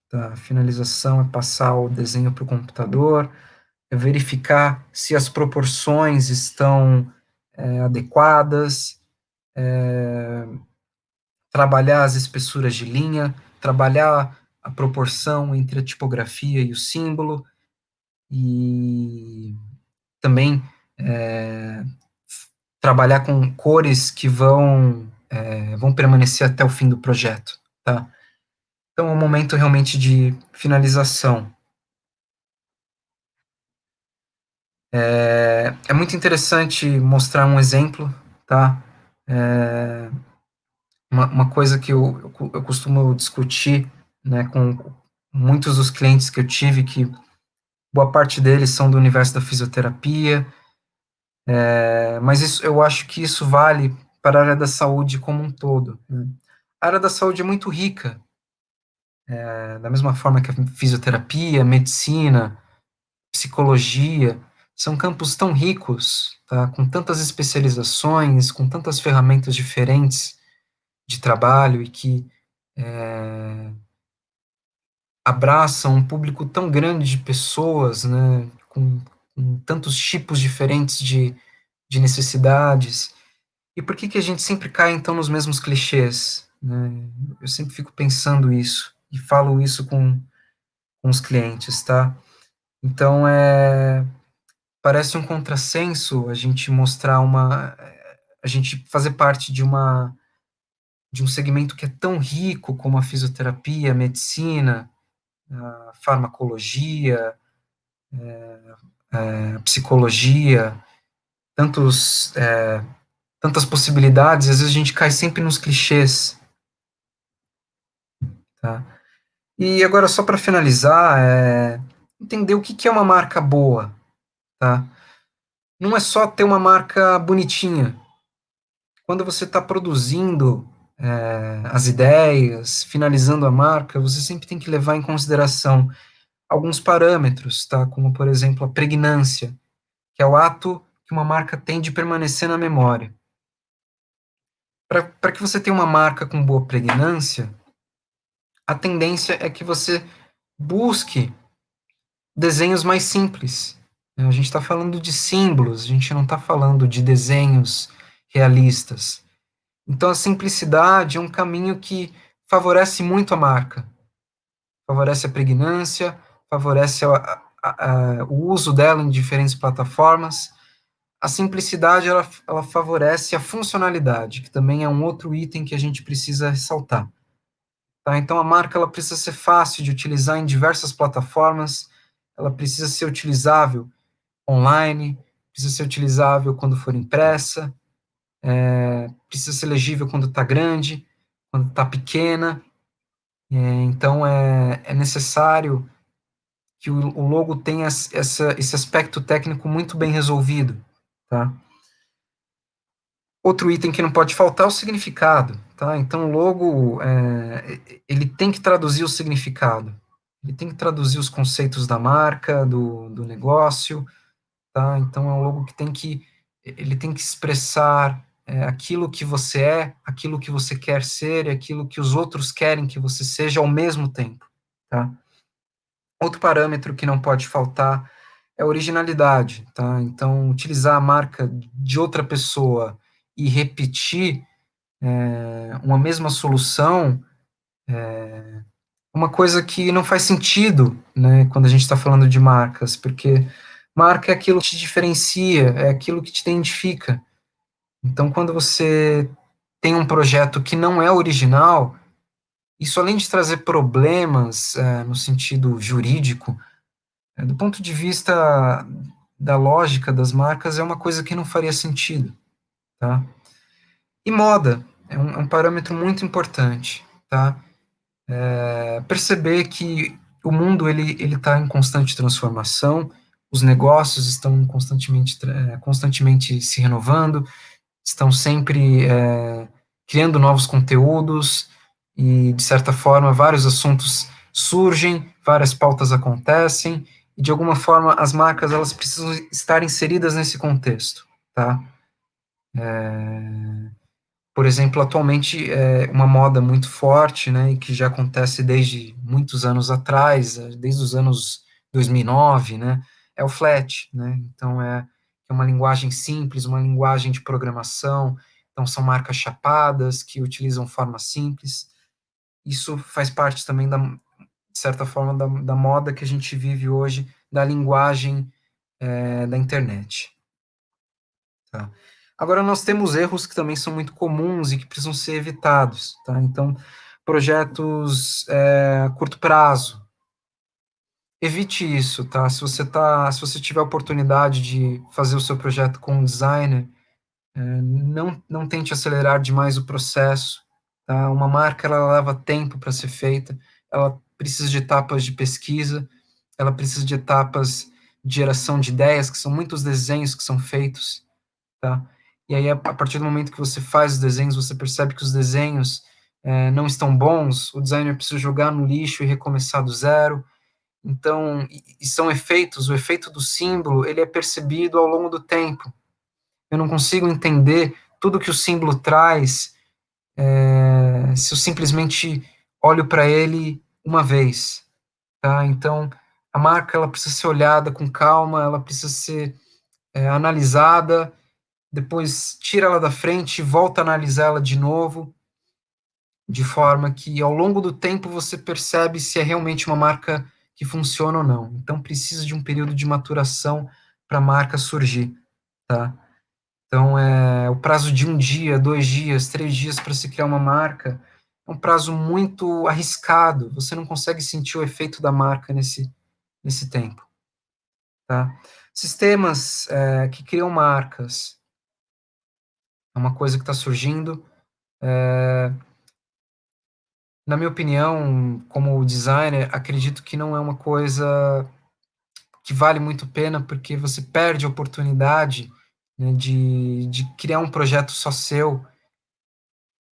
Tá? A finalização é passar o desenho para o computador, é verificar se as proporções estão adequadas, trabalhar as espessuras de linha, trabalhar a proporção entre a tipografia e o símbolo, e também trabalhar com cores que vão permanecer até o fim do projeto, tá? Então, é um momento realmente de finalização. É muito interessante mostrar um exemplo, tá? Uma coisa que eu costumo discutir, né, com muitos dos clientes que eu tive, que boa parte deles são do universo da fisioterapia, mas eu acho que isso vale para a área da saúde como um todo, né? A área da saúde é muito rica, da mesma forma que a fisioterapia, medicina, psicologia, são campos tão ricos, tá? Com tantas especializações, com tantas ferramentas diferentes de trabalho e que abraçam um público tão grande de pessoas, né? Com tantos tipos diferentes de necessidades. E por que que a gente sempre cai, então, nos mesmos clichês, né? Eu sempre fico pensando isso e falo isso com os clientes, tá? Então, parece um contrassenso a gente mostrar a gente fazer parte de um segmento que é tão rico como a fisioterapia, a medicina, a farmacologia, a psicologia, tantos, tantas possibilidades, às vezes a gente cai sempre nos clichês, tá? E agora, só para finalizar, entender o que que é uma marca boa, tá? Não é só ter uma marca bonitinha. Quando você está produzindo as ideias, finalizando a marca, você sempre tem que levar em consideração alguns parâmetros, tá? Como, por exemplo, a pregnância, que é o ato que uma marca tem de permanecer na memória. Para que você tenha uma marca com boa pregnância, a tendência é que você busque desenhos mais simples. A gente está falando de símbolos, a gente não está falando de desenhos realistas. Então, a simplicidade é um caminho que favorece muito a marca, favorece a pregnância, favorece o uso dela em diferentes plataformas. A simplicidade, ela favorece a funcionalidade, que também é um outro item que a gente precisa ressaltar. Tá? Então, a marca ela precisa ser fácil de utilizar em diversas plataformas, ela precisa ser utilizável online, precisa ser utilizável quando for impressa, precisa ser legível quando está grande, quando está pequena. Então, é necessário que o logo tenha esse aspecto técnico muito bem resolvido. Tá? Outro item que não pode faltar é o significado. Tá? Então, o logo ele tem que traduzir o significado. Ele tem que traduzir os conceitos da marca, do negócio. Tá? Então, é um logo que ele tem que expressar aquilo que você é, aquilo que você quer ser e aquilo que os outros querem que você seja ao mesmo tempo. Tá? Outro parâmetro que não pode faltar é a originalidade. Tá? Então, utilizar a marca de outra pessoa e repetir uma mesma solução uma coisa que não faz sentido, né, quando a gente está falando de marcas, porque marca é aquilo que te diferencia, é aquilo que te identifica. Então, quando você tem um projeto que não é original, isso além de trazer problemas no sentido jurídico, do ponto de vista da lógica das marcas, é uma coisa que não faria sentido, tá? E moda é um parâmetro muito importante, tá? Perceber que o mundo ele está em constante transformação, os negócios estão constantemente se renovando, estão sempre criando novos conteúdos e, de certa forma, vários assuntos surgem, várias pautas acontecem e, de alguma forma, as marcas elas precisam estar inseridas nesse contexto, tá? Por exemplo, atualmente é uma moda muito forte, né, e que já acontece desde muitos anos atrás, desde os anos 2009, né, é o flat, né, então é uma linguagem simples, uma linguagem de programação, então são marcas chapadas que utilizam forma simples, isso faz parte também de certa forma, da moda que a gente vive hoje, da linguagem da internet. Tá? Agora, nós temos erros que também são muito comuns e que precisam ser evitados. Tá? Então, projetos a curto prazo. Evite isso, tá? Se você tiver a oportunidade de fazer o seu projeto com um designer, não tente acelerar demais o processo. Tá? Uma marca ela leva tempo para ser feita, ela precisa de etapas de pesquisa, ela precisa de etapas de geração de ideias, que são muitos desenhos que são feitos. Tá? E aí, a partir do momento que você faz os desenhos, você percebe que os desenhos não estão bons, o designer precisa jogar no lixo e recomeçar do zero. Então, e são efeitos, o efeito do símbolo, ele é percebido ao longo do tempo. Eu não consigo entender tudo que o símbolo traz se eu simplesmente olho para ele uma vez. Tá? Então, a marca ela precisa ser olhada com calma, ela precisa ser analisada, depois tira ela da frente, volta a analisá-la de novo, de forma que ao longo do tempo você percebe se é realmente uma marca que funciona ou não. Então precisa de um período de maturação para a marca surgir, tá? Então o prazo de 1 dia, 2 dias, 3 dias para se criar uma marca é um prazo muito arriscado. Você não consegue sentir o efeito da marca nesse tempo, tá? Sistemas que criam marcas é uma coisa que está surgindo. Na minha opinião, como designer, acredito que não é uma coisa que vale muito a pena, porque você perde a oportunidade, né, de criar um projeto só seu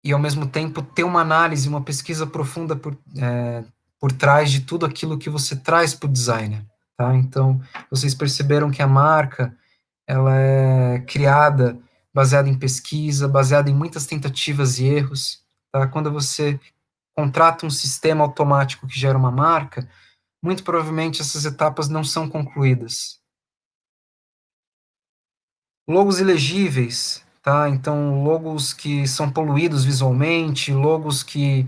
e, ao mesmo tempo, ter uma análise, uma pesquisa profunda por trás de tudo aquilo que você traz para o designer. Tá? Então, vocês perceberam que a marca ela é criada baseada em pesquisa, baseada em muitas tentativas e erros, tá? Quando você contrata um sistema automático que gera uma marca, muito provavelmente essas etapas não são concluídas. Logos ilegíveis, tá? Então, logos que são poluídos visualmente, logos que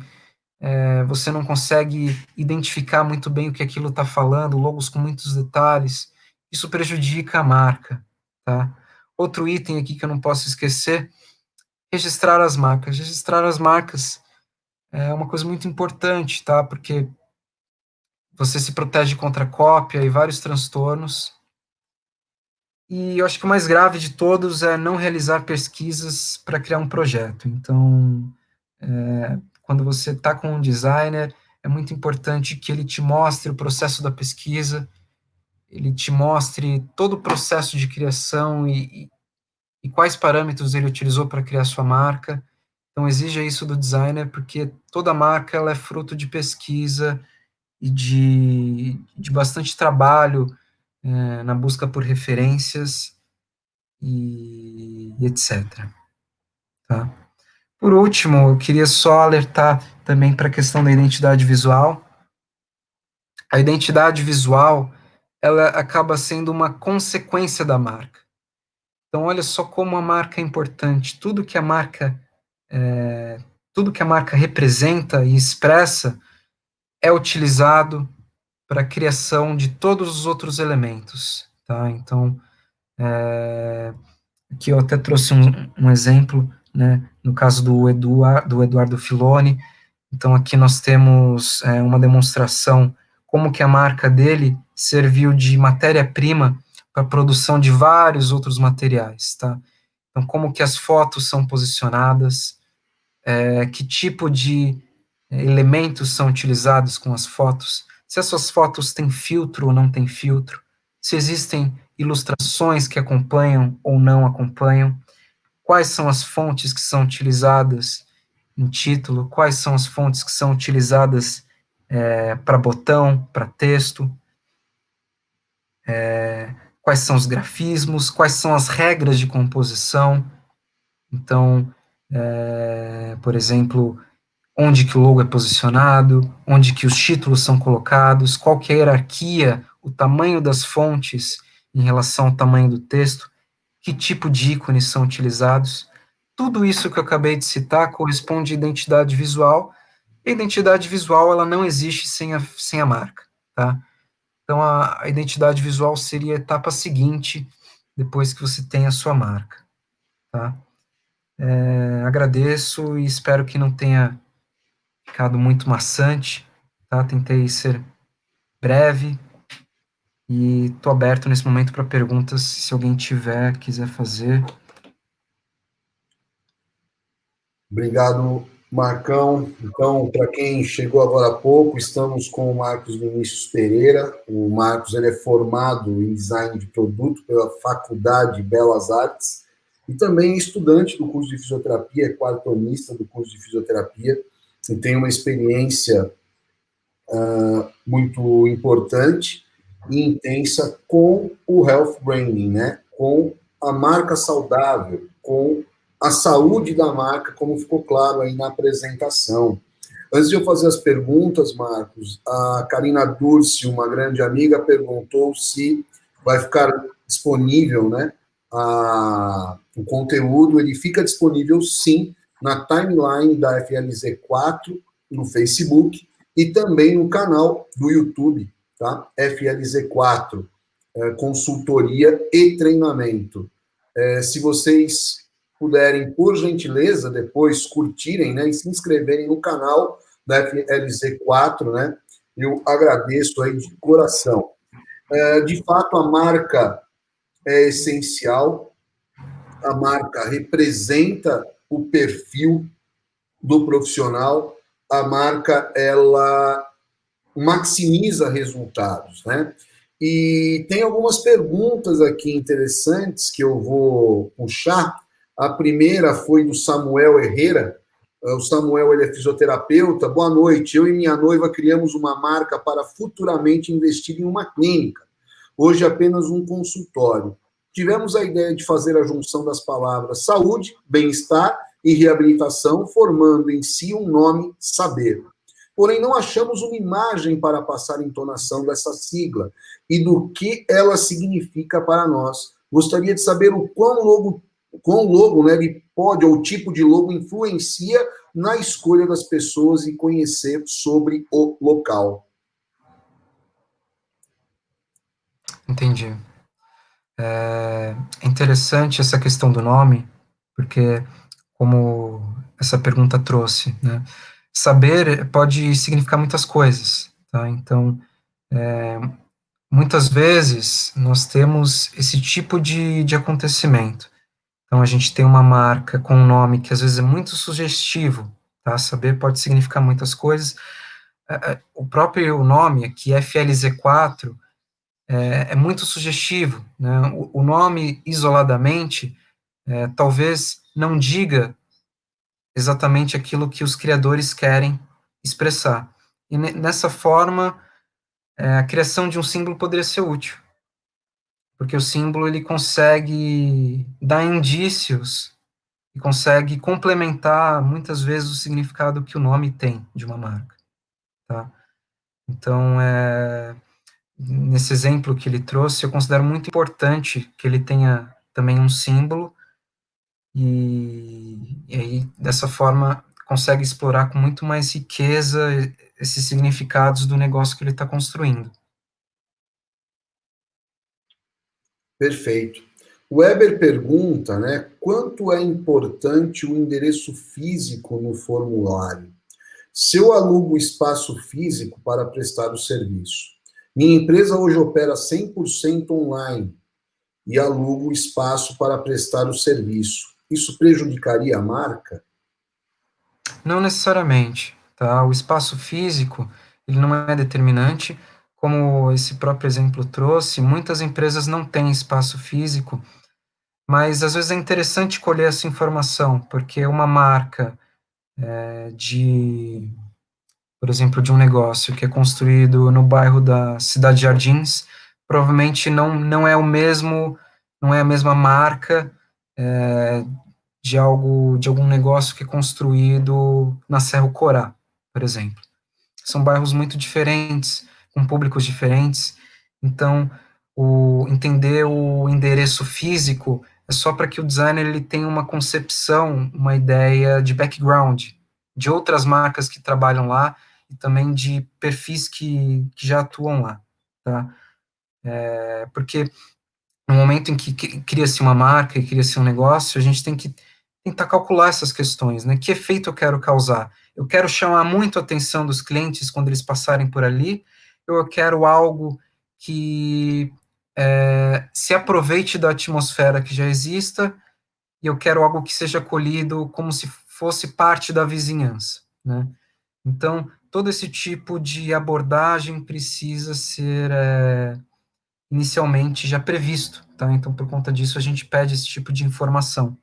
você não consegue identificar muito bem o que aquilo está falando, logos com muitos detalhes, isso prejudica a marca, tá? Outro item aqui que eu não posso esquecer, registrar as marcas. Registrar as marcas é uma coisa muito importante, tá? Porque você se protege contra cópia e vários transtornos. E eu acho que o mais grave de todos é não realizar pesquisas para criar um projeto. Então, quando você está com um designer, é muito importante que ele te mostre o processo da pesquisa, ele te mostre todo o processo de criação e quais parâmetros ele utilizou para criar sua marca. Então, exija isso do designer, porque toda marca ela é fruto de pesquisa e de bastante trabalho na busca por referências e etc. Tá? Por último, eu queria só alertar também para a questão da identidade visual. A identidade visual, ela acaba sendo uma consequência da marca. Então, olha só como a marca é importante. Tudo que a marca representa e expressa é utilizado para a criação de todos os outros elementos, tá? Então, aqui eu até trouxe um exemplo, né? No caso do Eduardo Filoni. Então, aqui nós temos uma demonstração como que a marca dele serviu de matéria-prima para a produção de vários outros materiais, tá? Então, como que as fotos são posicionadas, que tipo de elementos são utilizados com as fotos, se as suas fotos têm filtro ou não têm filtro, se existem ilustrações que acompanham ou não acompanham, quais são as fontes que são utilizadas em título, quais são as fontes que são utilizadas para botão, para texto, quais são os grafismos, quais são as regras de composição. Então, por exemplo, onde que o logo é posicionado, onde que os títulos são colocados, qual que é a hierarquia, o tamanho das fontes em relação ao tamanho do texto, que tipo de ícones são utilizados. Tudo isso que eu acabei de citar corresponde à identidade visual. A identidade visual ela não existe sem a marca, tá? Então, a identidade visual seria a etapa seguinte, depois que você tem a sua marca, tá? Agradeço e espero que não tenha ficado muito maçante, tá? Tentei ser breve e estou aberto nesse momento para perguntas, se alguém quiser fazer. Obrigado, Marcão. Então, para quem chegou agora há pouco, estamos com o Marcos Vinícius Pereira. O Marcos ele é formado em design de produto pela Faculdade de Belas Artes e também estudante do curso de fisioterapia, é quartonista do curso de fisioterapia e tem uma experiência muito importante e intensa com o health branding, né? Com a marca saudável, com a saúde da marca, como ficou claro aí na apresentação. Antes de eu fazer as perguntas, Marcos, a Karina Dursi, uma grande amiga, perguntou se vai ficar disponível, né? O conteúdo, ele fica disponível, sim, na timeline da FLZ4, no Facebook, e também no canal do YouTube, tá? FLZ4, consultoria e treinamento. Se vocês puderem, por gentileza, depois curtirem, né, e se inscreverem no canal da FLZ4, né, eu agradeço aí de coração. De fato, a marca é essencial, a marca representa o perfil do profissional, a marca, ela maximiza resultados, né? E tem algumas perguntas aqui interessantes que eu vou puxar. A primeira foi do Samuel Herrera. O Samuel ele é fisioterapeuta. Boa noite. Eu e minha noiva criamos uma marca para futuramente investir em uma clínica. Hoje apenas um consultório. tivemos a ideia de fazer a junção das palavras saúde, bem-estar e reabilitação, formando em si um nome saber. Porém, não achamos uma imagem para passar a entonação dessa sigla e do que ela significa para nós. Gostaria de saber o quão logo, né, ele pode, ou o tipo de logo influencia na escolha das pessoas e conhecer sobre o local. Entendi. É interessante essa questão do nome, porque, como essa pergunta trouxe, né, saber pode significar muitas coisas, tá? Então, muitas vezes nós temos esse tipo de acontecimento. Então, a gente tem uma marca com um nome que às vezes é muito sugestivo, tá? Saber pode significar muitas coisas. O próprio nome aqui, FLZ4, é muito sugestivo, né? O nome isoladamente talvez não diga exatamente aquilo que os criadores querem expressar. E nessa forma, a criação de um símbolo poderia ser útil, porque o símbolo ele consegue dar indícios e consegue complementar muitas vezes o significado que o nome tem de uma marca, tá? Então, nesse exemplo que ele trouxe, eu considero muito importante que ele tenha também um símbolo e aí, dessa forma, consegue explorar com muito mais riqueza esses significados do negócio que ele está construindo. Perfeito. O Weber pergunta, né, quanto é importante o endereço físico no formulário? Se eu alugo espaço físico para prestar o serviço, minha empresa hoje opera 100% online e alugo espaço para prestar o serviço. Isso prejudicaria a marca? Não necessariamente, tá? O espaço físico, ele não é determinante, como esse próprio exemplo trouxe, muitas empresas não têm espaço físico, mas às vezes é interessante colher essa informação, porque uma marca por exemplo, de um negócio que é construído no bairro da Cidade Jardins, provavelmente não é o mesmo, não é a mesma marca de algum negócio que é construído na Serra Corá, por exemplo. São bairros muito diferentes, com públicos diferentes, então entender o endereço físico é só para que o designer ele tenha uma concepção, uma ideia de background, de outras marcas que trabalham lá e também de perfis que já atuam lá, tá? Porque no momento em que cria-se uma marca e cria-se um negócio, a gente tem que tentar calcular essas questões, né? Que efeito eu quero causar? Eu quero chamar muito a atenção dos clientes quando eles passarem por ali, ou eu quero algo que se aproveite da atmosfera que já exista, e eu quero algo que seja acolhido como se fosse parte da vizinhança, né? Então, todo esse tipo de abordagem precisa ser inicialmente já previsto, tá? Então, por conta disso, a gente pede esse tipo de informação,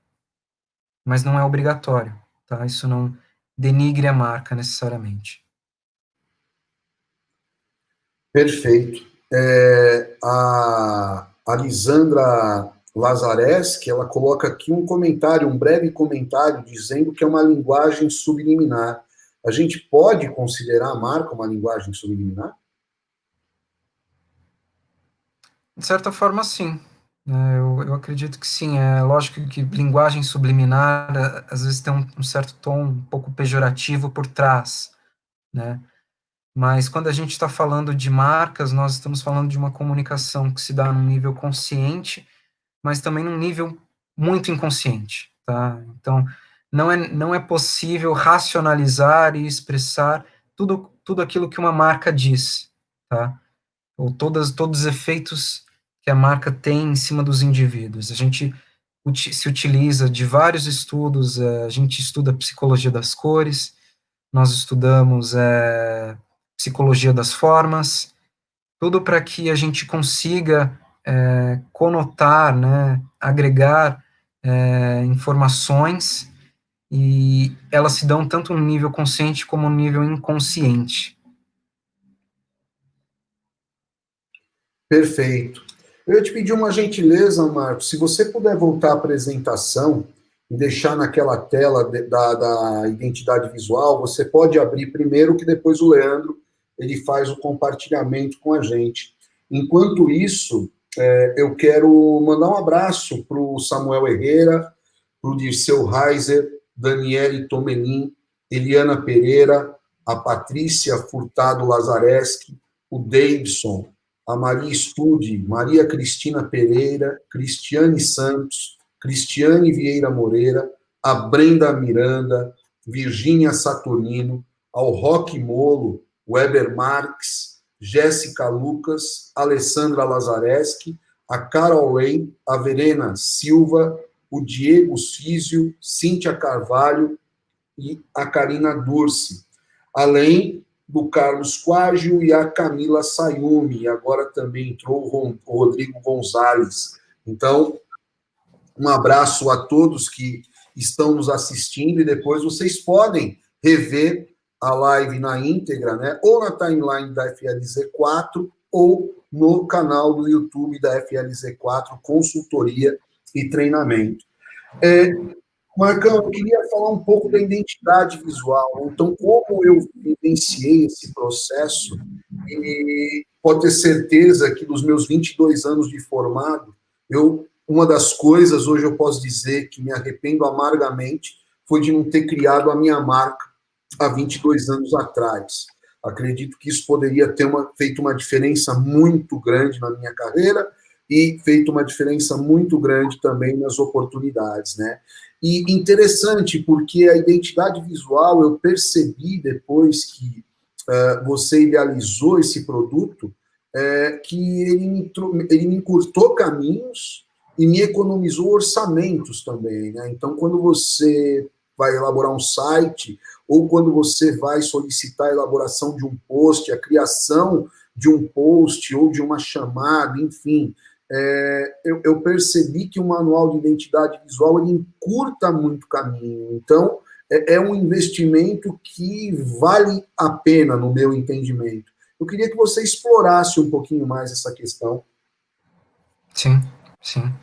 mas não é obrigatório, tá? Isso não denigre a marca necessariamente. Perfeito. A Lisandra Lazareschi, ela coloca aqui um comentário, um breve comentário, dizendo que é uma linguagem subliminar. A gente pode considerar a marca uma linguagem subliminar? De certa forma, sim. Eu acredito que sim. É lógico que linguagem subliminar, às vezes, tem um certo tom um pouco pejorativo por trás, né? Mas quando a gente está falando de marcas, nós estamos falando de uma comunicação que se dá num nível consciente, mas também num nível muito inconsciente, tá? Então, não é possível racionalizar e expressar tudo aquilo que uma marca diz, tá? Ou todos os efeitos que a marca tem em cima dos indivíduos. A gente se utiliza de vários estudos, a gente estuda psicologia das cores, nós estudamos psicologia das formas, tudo para que a gente consiga conotar, né, agregar informações e elas se dão tanto no nível consciente como no nível inconsciente. Perfeito. Eu ia te pedir uma gentileza, Marcos, se você puder voltar à apresentação e deixar naquela tela da identidade visual, você pode abrir primeiro, que depois o Leandro ele faz o compartilhamento com a gente. Enquanto isso, eu quero mandar um abraço para o Samuel Herrera, para o Dirceu Reiser, Daniele Tomelin, Eliana Pereira, a Patrícia Furtado Lazareschi, o Davidson, a Maria Stude, Maria Cristina Pereira, Cristiane Santos, Cristiane Vieira Moreira, a Brenda Miranda, Virgínia Saturnino, ao Roque Molo, Weber Marques, Jéssica Lucas, Alessandra Lazareschi, a Carol Ray, a Verena Silva, o Diego Císio, Cíntia Carvalho e a Karina Dursi, além do Carlos Quágio e a Camila Sayumi, e agora também entrou o Rodrigo Gonzalez. Então, um abraço a todos que estão nos assistindo, e depois vocês podem rever a live na íntegra, né? Ou na timeline da FLZ4, ou no canal do YouTube da FLZ4, consultoria e treinamento. Marcão, eu queria falar um pouco da identidade visual. Então, como eu vivenciei esse processo, e pode ter certeza que nos meus 22 anos de formado, uma das coisas, hoje eu posso dizer que me arrependo amargamente, foi de não ter criado a minha marca há 22 anos atrás. Acredito que isso poderia ter feito uma diferença muito grande na minha carreira e feito uma diferença muito grande também nas oportunidades, né? E interessante, porque a identidade visual, eu percebi depois que você idealizou esse produto, que ele me encurtou caminhos e me economizou orçamentos também, né? Então, quando você vai elaborar um site, ou quando você vai solicitar a elaboração de um post, a criação de um post ou de uma chamada, enfim, eu percebi que o manual de identidade visual ele encurta muito caminho. Então, é um investimento que vale a pena, no meu entendimento. Eu queria que você explorasse um pouquinho mais essa questão. Sim, sim.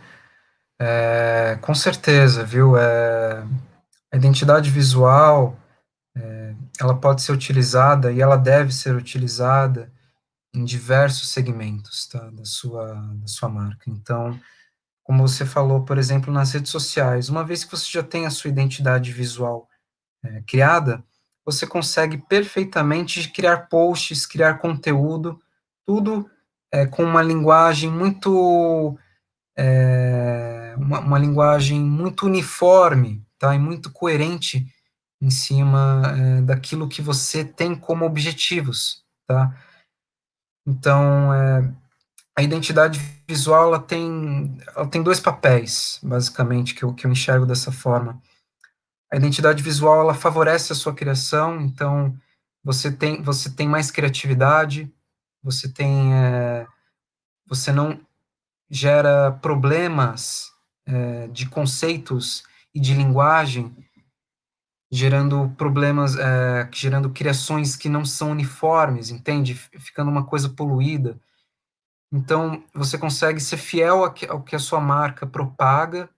Com certeza, viu? A identidade visual, ela pode ser utilizada e ela deve ser utilizada em diversos segmentos, tá, da sua marca. Então, como você falou, por exemplo, nas redes sociais, uma vez que você já tem a sua identidade visual criada, você consegue perfeitamente criar posts, criar conteúdo, tudo com uma linguagem muito uma linguagem muito uniforme, tá, e muito coerente em cima daquilo que você tem como objetivos, tá? Então, a identidade visual ela tem dois papéis, basicamente, que eu enxergo dessa forma. A identidade visual ela favorece a sua criação, então você tem mais criatividade, você não gera problemas de conceitos e de linguagem, gerando problemas, gerando criações que não são uniformes, entende? Ficando uma coisa poluída. Então, você consegue ser fiel ao que a sua marca propaga,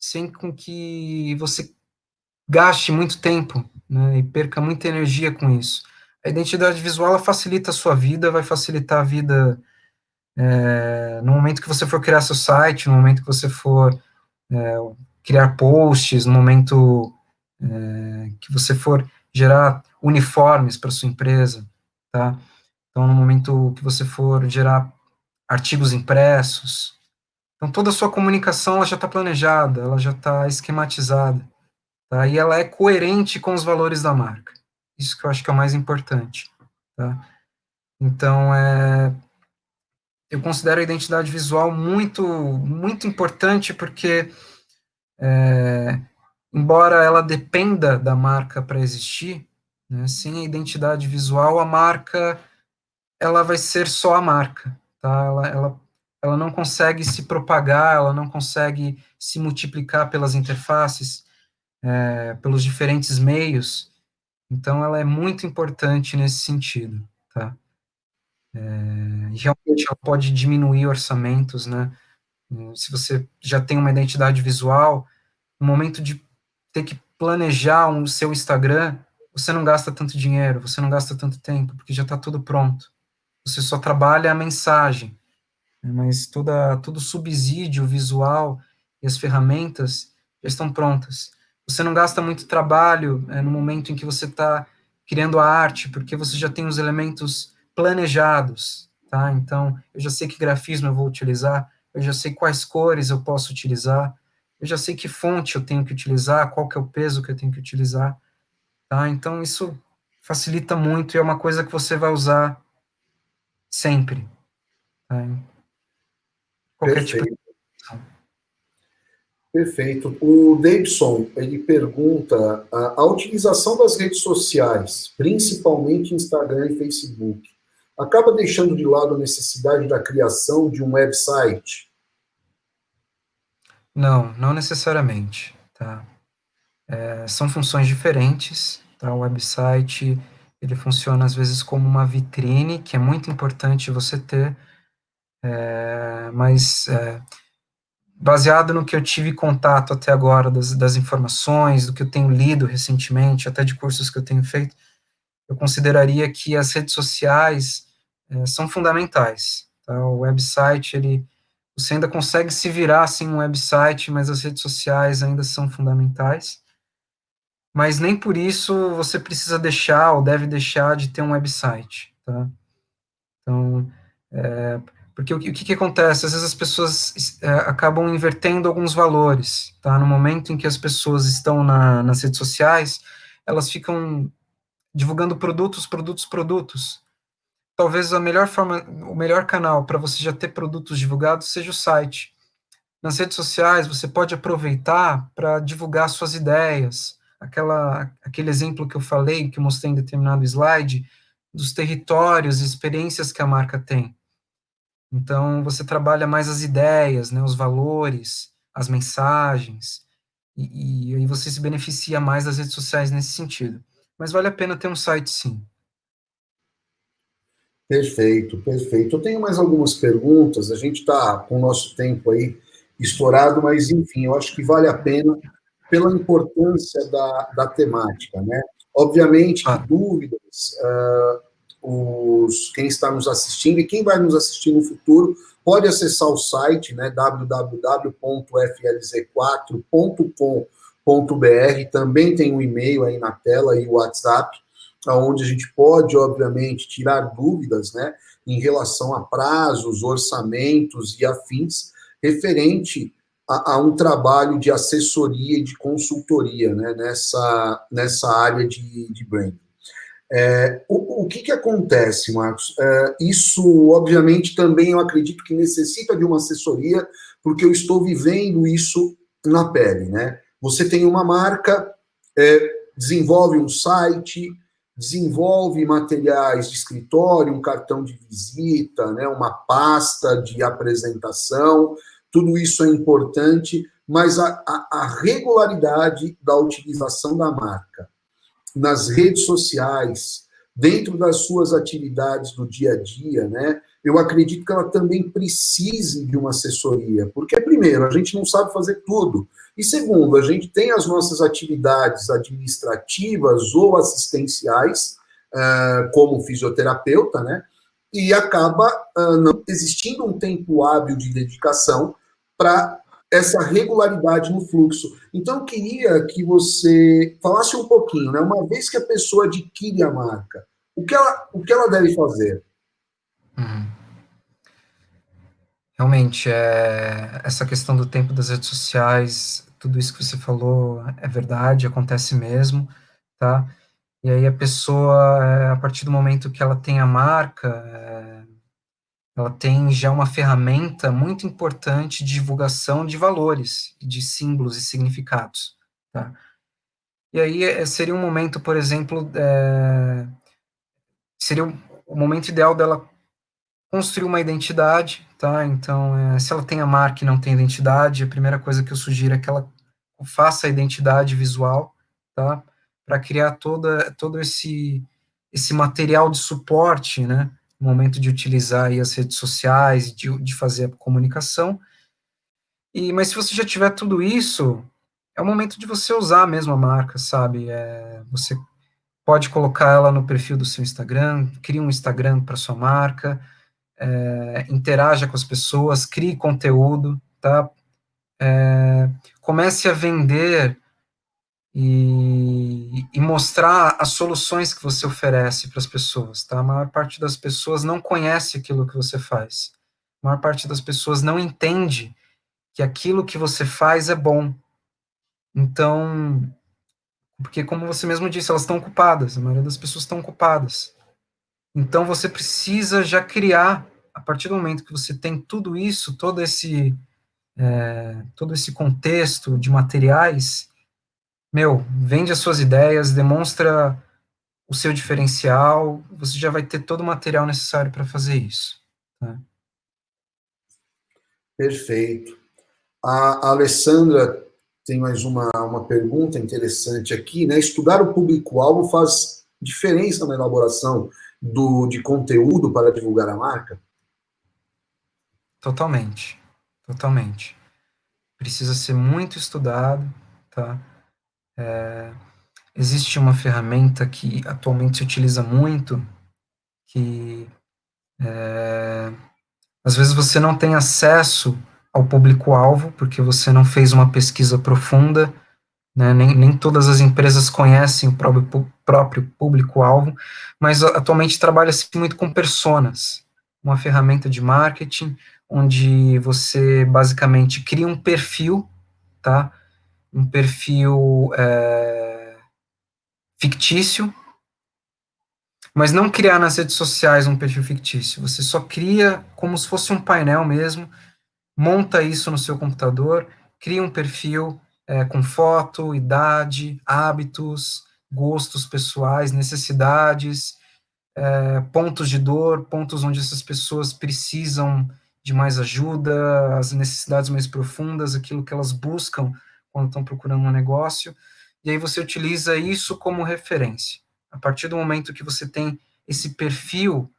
sem com que você gaste muito tempo, né, e perca muita energia com isso. A identidade visual ela facilita a sua vida, vai facilitar a vida no momento que você for criar seu site, no momento que você for criar posts, no momento que você for gerar uniformes para sua empresa, tá? Então, no momento que você for gerar artigos impressos, então toda a sua comunicação ela já está planejada, ela já está esquematizada, tá? E ela é coerente com os valores da marca. Isso que eu acho que é o mais importante, tá? Então, eu considero a identidade visual muito, muito importante porque, embora ela dependa da marca para existir, né, sem a identidade visual, a marca ela vai ser só a marca, tá? Ela não consegue se propagar, ela não consegue se multiplicar pelas interfaces, pelos diferentes meios. Então, ela é muito importante nesse sentido, tá? E realmente ela pode diminuir orçamentos, né? Se você já tem uma identidade visual, no momento de ter que planejar o seu Instagram, você não gasta tanto dinheiro, você não gasta tanto tempo, porque já está tudo pronto. Você só trabalha a mensagem, né? Mas todo o subsídio visual e as ferramentas já estão prontas. Você não gasta muito trabalho no momento em que você está criando a arte, porque você já tem os elementos planejados, tá? Então, eu já sei que grafismo eu vou utilizar, eu já sei quais cores eu posso utilizar, eu já sei que fonte eu tenho que utilizar, qual que é o peso que eu tenho que utilizar, tá? Então, isso facilita muito e é uma coisa que você vai usar sempre, tá? Em qualquer tipo de Perfeito, ação. perfeito. O Davidson, ele pergunta a utilização das redes sociais, principalmente Instagram e Facebook, acaba deixando de lado a necessidade da criação de um website? Não, não necessariamente, tá? São funções diferentes, tá? O website, ele funciona às vezes como uma vitrine, que é muito importante você ter, mas baseado no que eu tive contato até agora, das informações, do que eu tenho lido recentemente, até de cursos que eu tenho feito, eu consideraria que as redes sociais são fundamentais, tá? O website, você ainda consegue se virar sem um website, mas as redes sociais ainda são fundamentais. Mas nem por isso você precisa deixar ou deve deixar de ter um website, tá? Então, porque o que acontece? Às vezes as pessoas acabam invertendo alguns valores, tá? No momento em que as pessoas estão nas redes sociais, elas ficam divulgando produtos, produtos, produtos. Talvez a melhor forma, o melhor canal para você já ter produtos divulgados seja o site. Nas redes sociais, você pode aproveitar para divulgar suas ideias. Aquele exemplo que eu falei, que eu mostrei em determinado slide, dos territórios e experiências que a marca tem. Então, você trabalha mais as ideias, né, os valores, as mensagens, e aí você se beneficia mais das redes sociais nesse sentido. Mas vale a pena ter um site, sim. Perfeito, perfeito. Eu tenho mais algumas perguntas, a gente está com o nosso tempo aí estourado, mas enfim, eu acho que vale a pena pela importância da temática, né? Obviamente que Claro. dúvidas, quem está nos assistindo e quem vai nos assistir no futuro pode acessar o site, né, www.flz4.com.br, também tem um e-mail aí na tela e o WhatsApp, onde a gente pode, obviamente, tirar dúvidas, né, em relação a prazos, orçamentos e afins, referente a um trabalho de assessoria e de consultoria, né, nessa área de branding. O que acontece, Marcos? Isso, obviamente, também eu acredito que necessita de uma assessoria, porque eu estou vivendo isso na pele, né? Você tem uma marca, desenvolve um site, desenvolve materiais de escritório, um cartão de visita, né, uma pasta de apresentação, tudo isso é importante, mas a regularidade da utilização da marca nas redes sociais, dentro das suas atividades do dia a dia, né? Eu acredito que ela também precise de uma assessoria, porque, primeiro, a gente não sabe fazer tudo, e segundo, a gente tem as nossas atividades administrativas ou assistenciais, como fisioterapeuta, né? E acaba não existindo um tempo hábil de dedicação para essa regularidade no fluxo. Então, eu queria que você falasse um pouquinho, né? Uma vez que a pessoa adquire a marca, o que ela deve fazer? Uhum. Realmente, essa questão do tempo das redes sociais, tudo isso que você falou é verdade, acontece mesmo, tá? E aí a pessoa, a partir do momento que ela tem a marca, ela tem já uma ferramenta muito importante de divulgação de valores, de símbolos e significados, tá? E aí seria um momento, por exemplo, seria o momento ideal dela construir uma identidade, tá? Então, se ela tem a marca e não tem identidade, a primeira coisa que eu sugiro é que ela faça a identidade visual, tá? Para criar todo esse material de suporte, né? o momento de utilizar aí as redes sociais, de fazer a comunicação, mas se você já tiver tudo isso, é o momento de você usar mesmo a marca, sabe? Você pode colocar ela no perfil do seu Instagram, cria um Instagram para sua marca, interaja com as pessoas, crie conteúdo, tá? Comece a vender e mostrar as soluções que você oferece para as pessoas, tá? A maior parte das pessoas não conhece aquilo que você faz. A maior parte das pessoas não entende que aquilo que você faz é bom. Então, porque como você mesmo disse, elas estão ocupadas, a maioria das pessoas estão ocupadas. Então, você precisa já criar, a partir do momento que você tem tudo isso, todo esse contexto de materiais, vende as suas ideias, demonstra o seu diferencial, você já vai ter todo o material necessário para fazer isso. Tá? Perfeito. A Alessandra tem mais uma pergunta interessante aqui, né? Estudar o público-alvo faz diferença na elaboração de conteúdo para divulgar a marca? Totalmente, totalmente. Precisa ser muito estudado, tá? Existe uma ferramenta que atualmente se utiliza muito, que às vezes você não tem acesso ao público-alvo, porque você não fez uma pesquisa profunda, né? Nem todas as empresas conhecem o próprio público-alvo, mas atualmente trabalha-se muito com personas, uma ferramenta de marketing, onde você basicamente cria um perfil, tá? Um perfil fictício, mas não criar nas redes sociais um perfil fictício, você só cria como se fosse um painel mesmo, monta isso no seu computador, cria um perfil com foto, idade, hábitos, gostos pessoais, necessidades, pontos de dor, pontos onde essas pessoas precisam de mais ajuda, as necessidades mais profundas, aquilo que elas buscam quando estão procurando um negócio, e aí você utiliza isso como referência. A partir do momento que você tem esse perfil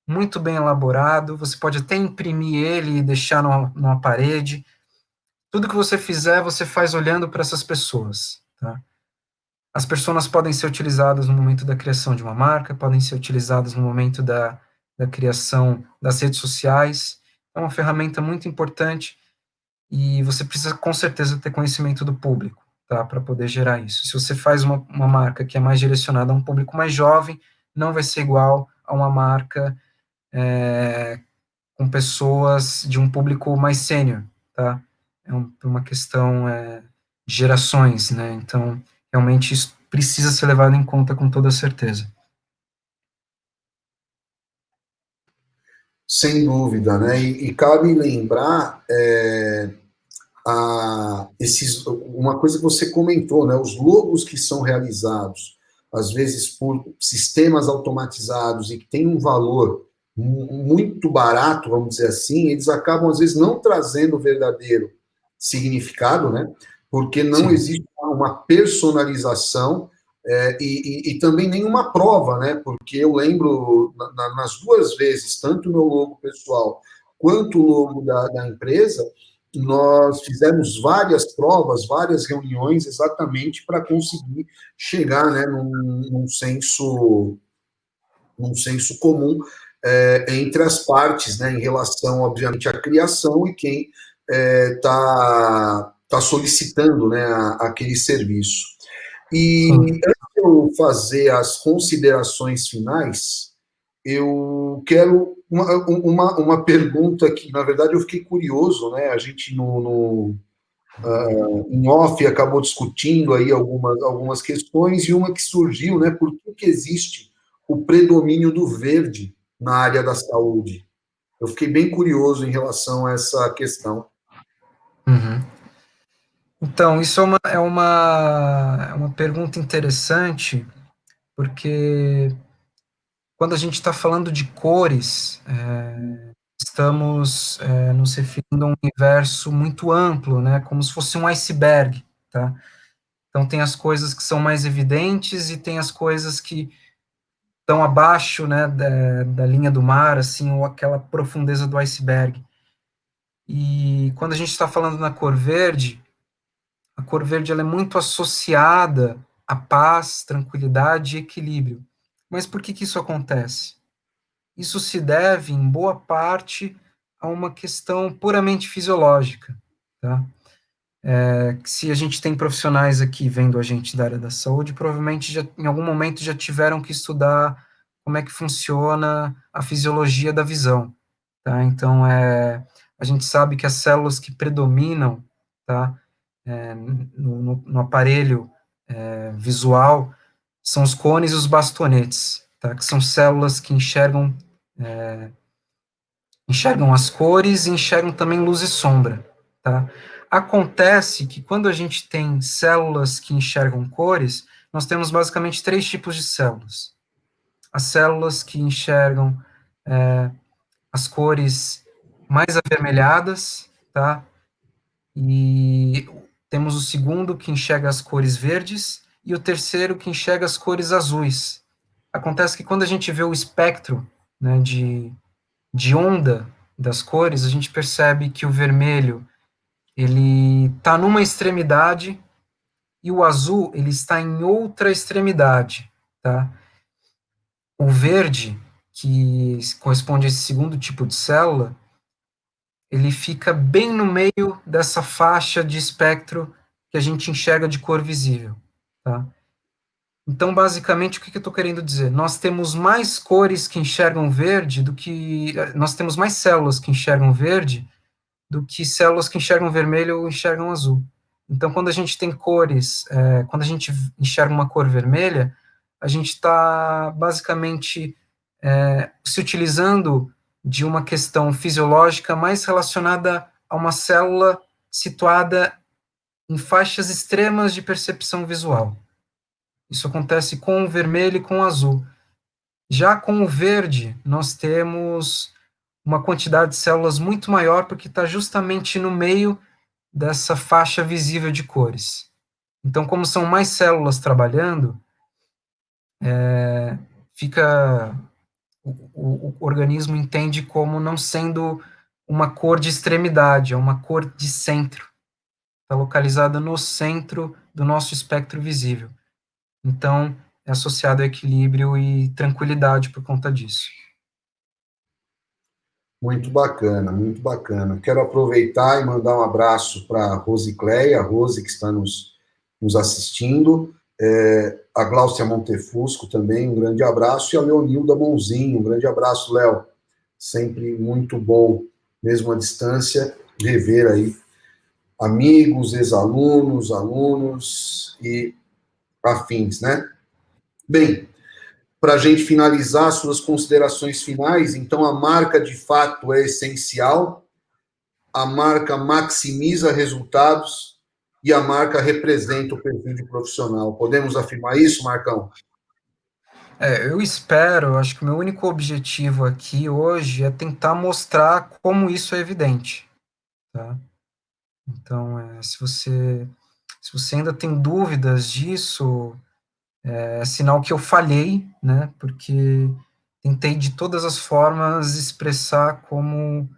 muito bem elaborado, você pode até imprimir ele e deixar numa parede. Tudo que você fizer, você faz olhando para essas pessoas, tá? As personas podem ser utilizadas no momento da criação de uma marca, podem ser utilizadas no momento da criação das redes sociais. É uma ferramenta muito importante e você precisa, com certeza, ter conhecimento do público, tá? Para poder gerar isso. Se você faz uma marca que é mais direcionada a um público mais jovem, não vai ser igual a uma marca com pessoas de um público mais sênior, tá? Uma questão de gerações, né? Então, realmente isso precisa ser levado em conta com toda certeza. Sem dúvida, né? E cabe lembrar uma coisa que você comentou, né? Os logos que são realizados, às vezes por sistemas automatizados e que têm um valor muito barato, vamos dizer assim, eles acabam, às vezes, não trazendo o verdadeiro significado, né? Porque não Sim. existe uma personalização e também nenhuma prova, né? Porque eu lembro, nas duas vezes, tanto o meu logo pessoal quanto o logo da empresa, nós fizemos várias provas, várias reuniões, exatamente para conseguir chegar, né, num senso comum entre as partes, né, em relação, obviamente, à criação e quem tá solicitando, né, aquele serviço. E Sim. antes de eu fazer as considerações finais, eu quero uma pergunta que, na verdade, eu fiquei curioso, né? A gente em off acabou discutindo aí algumas questões e uma que surgiu, né? Por que existe o predomínio do verde na área da saúde? Eu fiquei bem curioso em relação a essa questão. Uhum. Então, isso é uma pergunta interessante, porque quando a gente está falando de cores, estamos nos referindo a um universo muito amplo, né, como se fosse um iceberg, tá? Então, tem as coisas que são mais evidentes e tem as coisas que estão abaixo, né, da linha do mar, assim, ou aquela profundeza do iceberg. E quando a gente está falando na cor verde, a cor verde ela é muito associada à paz, tranquilidade e equilíbrio. Mas por que isso acontece? Isso se deve, em boa parte, a uma questão puramente fisiológica, tá? Se a gente tem profissionais aqui vendo a gente da área da saúde, provavelmente já, em algum momento já tiveram que estudar como é que funciona a fisiologia da visão, tá? Então, a gente sabe que as células que predominam, tá, no aparelho visual são os cones e os bastonetes, tá? Que são células que enxergam as cores e enxergam também luz e sombra, tá? Acontece que quando a gente tem células que enxergam cores, nós temos basicamente três tipos de células. As células que enxergam as cores mais avermelhadas, tá? E temos o segundo que enxerga as cores verdes e o terceiro que enxerga as cores azuis. Acontece que quando a gente vê o espectro, né, de onda das cores, a gente percebe que o vermelho ele está numa extremidade e o azul ele está em outra extremidade, tá? O verde, que corresponde a esse segundo tipo de célula, ele fica bem no meio dessa faixa de espectro que a gente enxerga de cor visível, tá? Então, basicamente, o que eu estou querendo dizer? Nós temos mais cores que enxergam verde do que... Nós temos mais células que enxergam verde do que células que enxergam vermelho ou enxergam azul. Então, quando a gente tem cores, quando a gente enxerga uma cor vermelha, a gente está basicamente se utilizando de uma questão fisiológica mais relacionada a uma célula situada em faixas extremas de percepção visual. Isso acontece com o vermelho e com o azul. Já com o verde, nós temos uma quantidade de células muito maior, porque está justamente no meio dessa faixa visível de cores. Então, como são mais células trabalhando, fica o organismo entende como não sendo uma cor de extremidade, é uma cor de centro. Está localizada no centro do nosso espectro visível. Então, é associado a equilíbrio e tranquilidade por conta disso. Muito bacana, muito bacana. Quero aproveitar e mandar um abraço para a Rosicléia, a Rose que está nos assistindo, a Gláucia Montefusco também, um grande abraço, e a Leonilda Monzinho, um grande abraço, Léo. Sempre muito bom, mesmo à distância, rever aí amigos, ex-alunos, alunos e afins, né? Bem, para a gente finalizar suas considerações finais, então a marca de fato é essencial, a marca maximiza resultados e a marca representa o perfil de profissional. Podemos afirmar isso, Marcão? Eu espero, acho que o meu único objetivo aqui hoje é tentar mostrar como isso é evidente, tá? Então, se você ainda tem dúvidas disso, é sinal que eu falhei, né? Porque tentei de todas as formas expressar como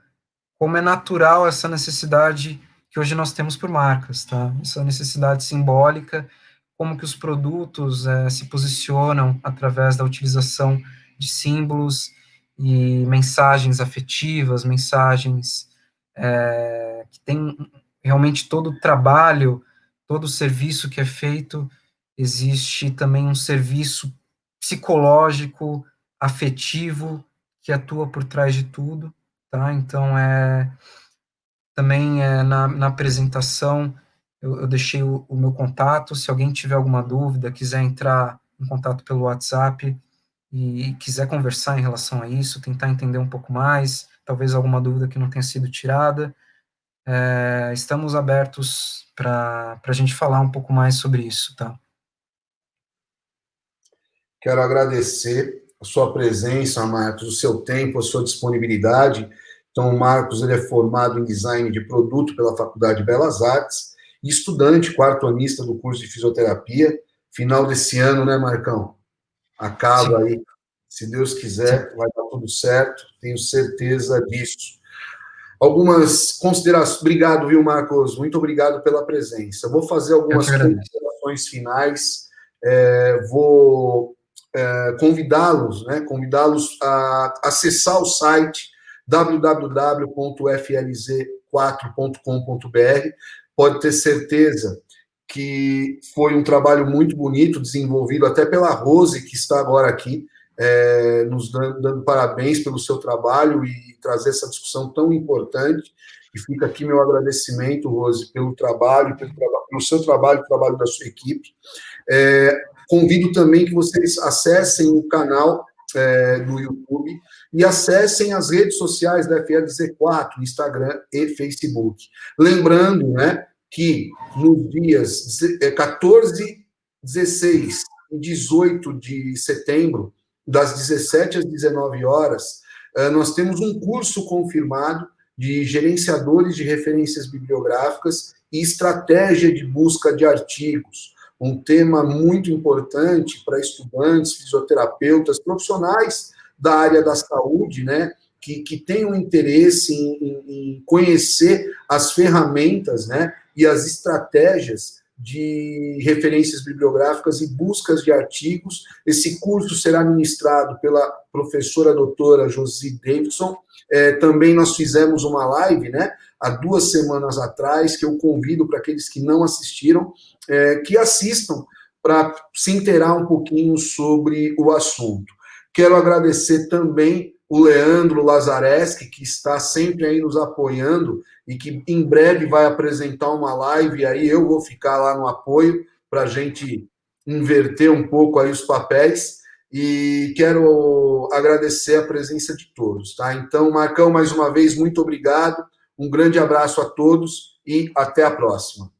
é natural essa necessidade que hoje nós temos por marcas, tá? Essa necessidade simbólica, como que os produtos se posicionam através da utilização de símbolos e mensagens afetivas, mensagens que tem realmente todo o trabalho, todo o serviço que é feito, existe também um serviço psicológico, afetivo, que atua por trás de tudo, tá? Então, também na apresentação, eu deixei o meu contato, se alguém tiver alguma dúvida, quiser entrar em contato pelo WhatsApp e quiser conversar em relação a isso, tentar entender um pouco mais, talvez alguma dúvida que não tenha sido tirada, estamos abertos para a gente falar um pouco mais sobre isso, tá? Quero agradecer a sua presença, Marcos, o seu tempo, a sua disponibilidade. Então, o Marcos ele é formado em design de produto pela Faculdade de Belas Artes e estudante quarto-anista do curso de fisioterapia. Final desse ano, né, Marcão? Acaba Sim. aí Se Deus quiser, vai dar tudo certo, tenho certeza disso. Algumas considerações. Obrigado, viu, Marcos? Muito obrigado pela presença. Vou fazer algumas considerações finais. Vou convidá-los, né? Convidá-los a acessar o site www.flz4.com.br. Pode ter certeza que foi um trabalho muito bonito, desenvolvido até pela Rose, que está agora aqui, nos dando parabéns pelo seu trabalho e trazer essa discussão tão importante. E fica aqui meu agradecimento, Rose, pelo trabalho, pelo seu trabalho, pelo trabalho da sua equipe. Convido também que vocês acessem o canal do YouTube e acessem as redes sociais da FLZ4, Instagram e Facebook. Lembrando, né, que nos dias 14, 16 e 18 de setembro, das 17 às 19 horas, nós temos um curso confirmado de gerenciadores de referências bibliográficas e estratégia de busca de artigos. Um tema muito importante para estudantes, fisioterapeutas, profissionais da área da saúde, né, que tenham interesse em conhecer as ferramentas, né, e as estratégias de referências bibliográficas e buscas de artigos. Esse curso será ministrado pela professora doutora Josi Davidson. Também nós fizemos uma live, né, há 2 semanas atrás, que eu convido para aqueles que não assistiram, que assistam para se inteirar um pouquinho sobre o assunto. Quero agradecer também o Leandro Lazareschi, que está sempre aí nos apoiando e que em breve vai apresentar uma live, e aí eu vou ficar lá no apoio para a gente inverter um pouco aí os papéis, e quero agradecer a presença de todos, tá? Então, Marcão, mais uma vez, muito obrigado, um grande abraço a todos e até a próxima.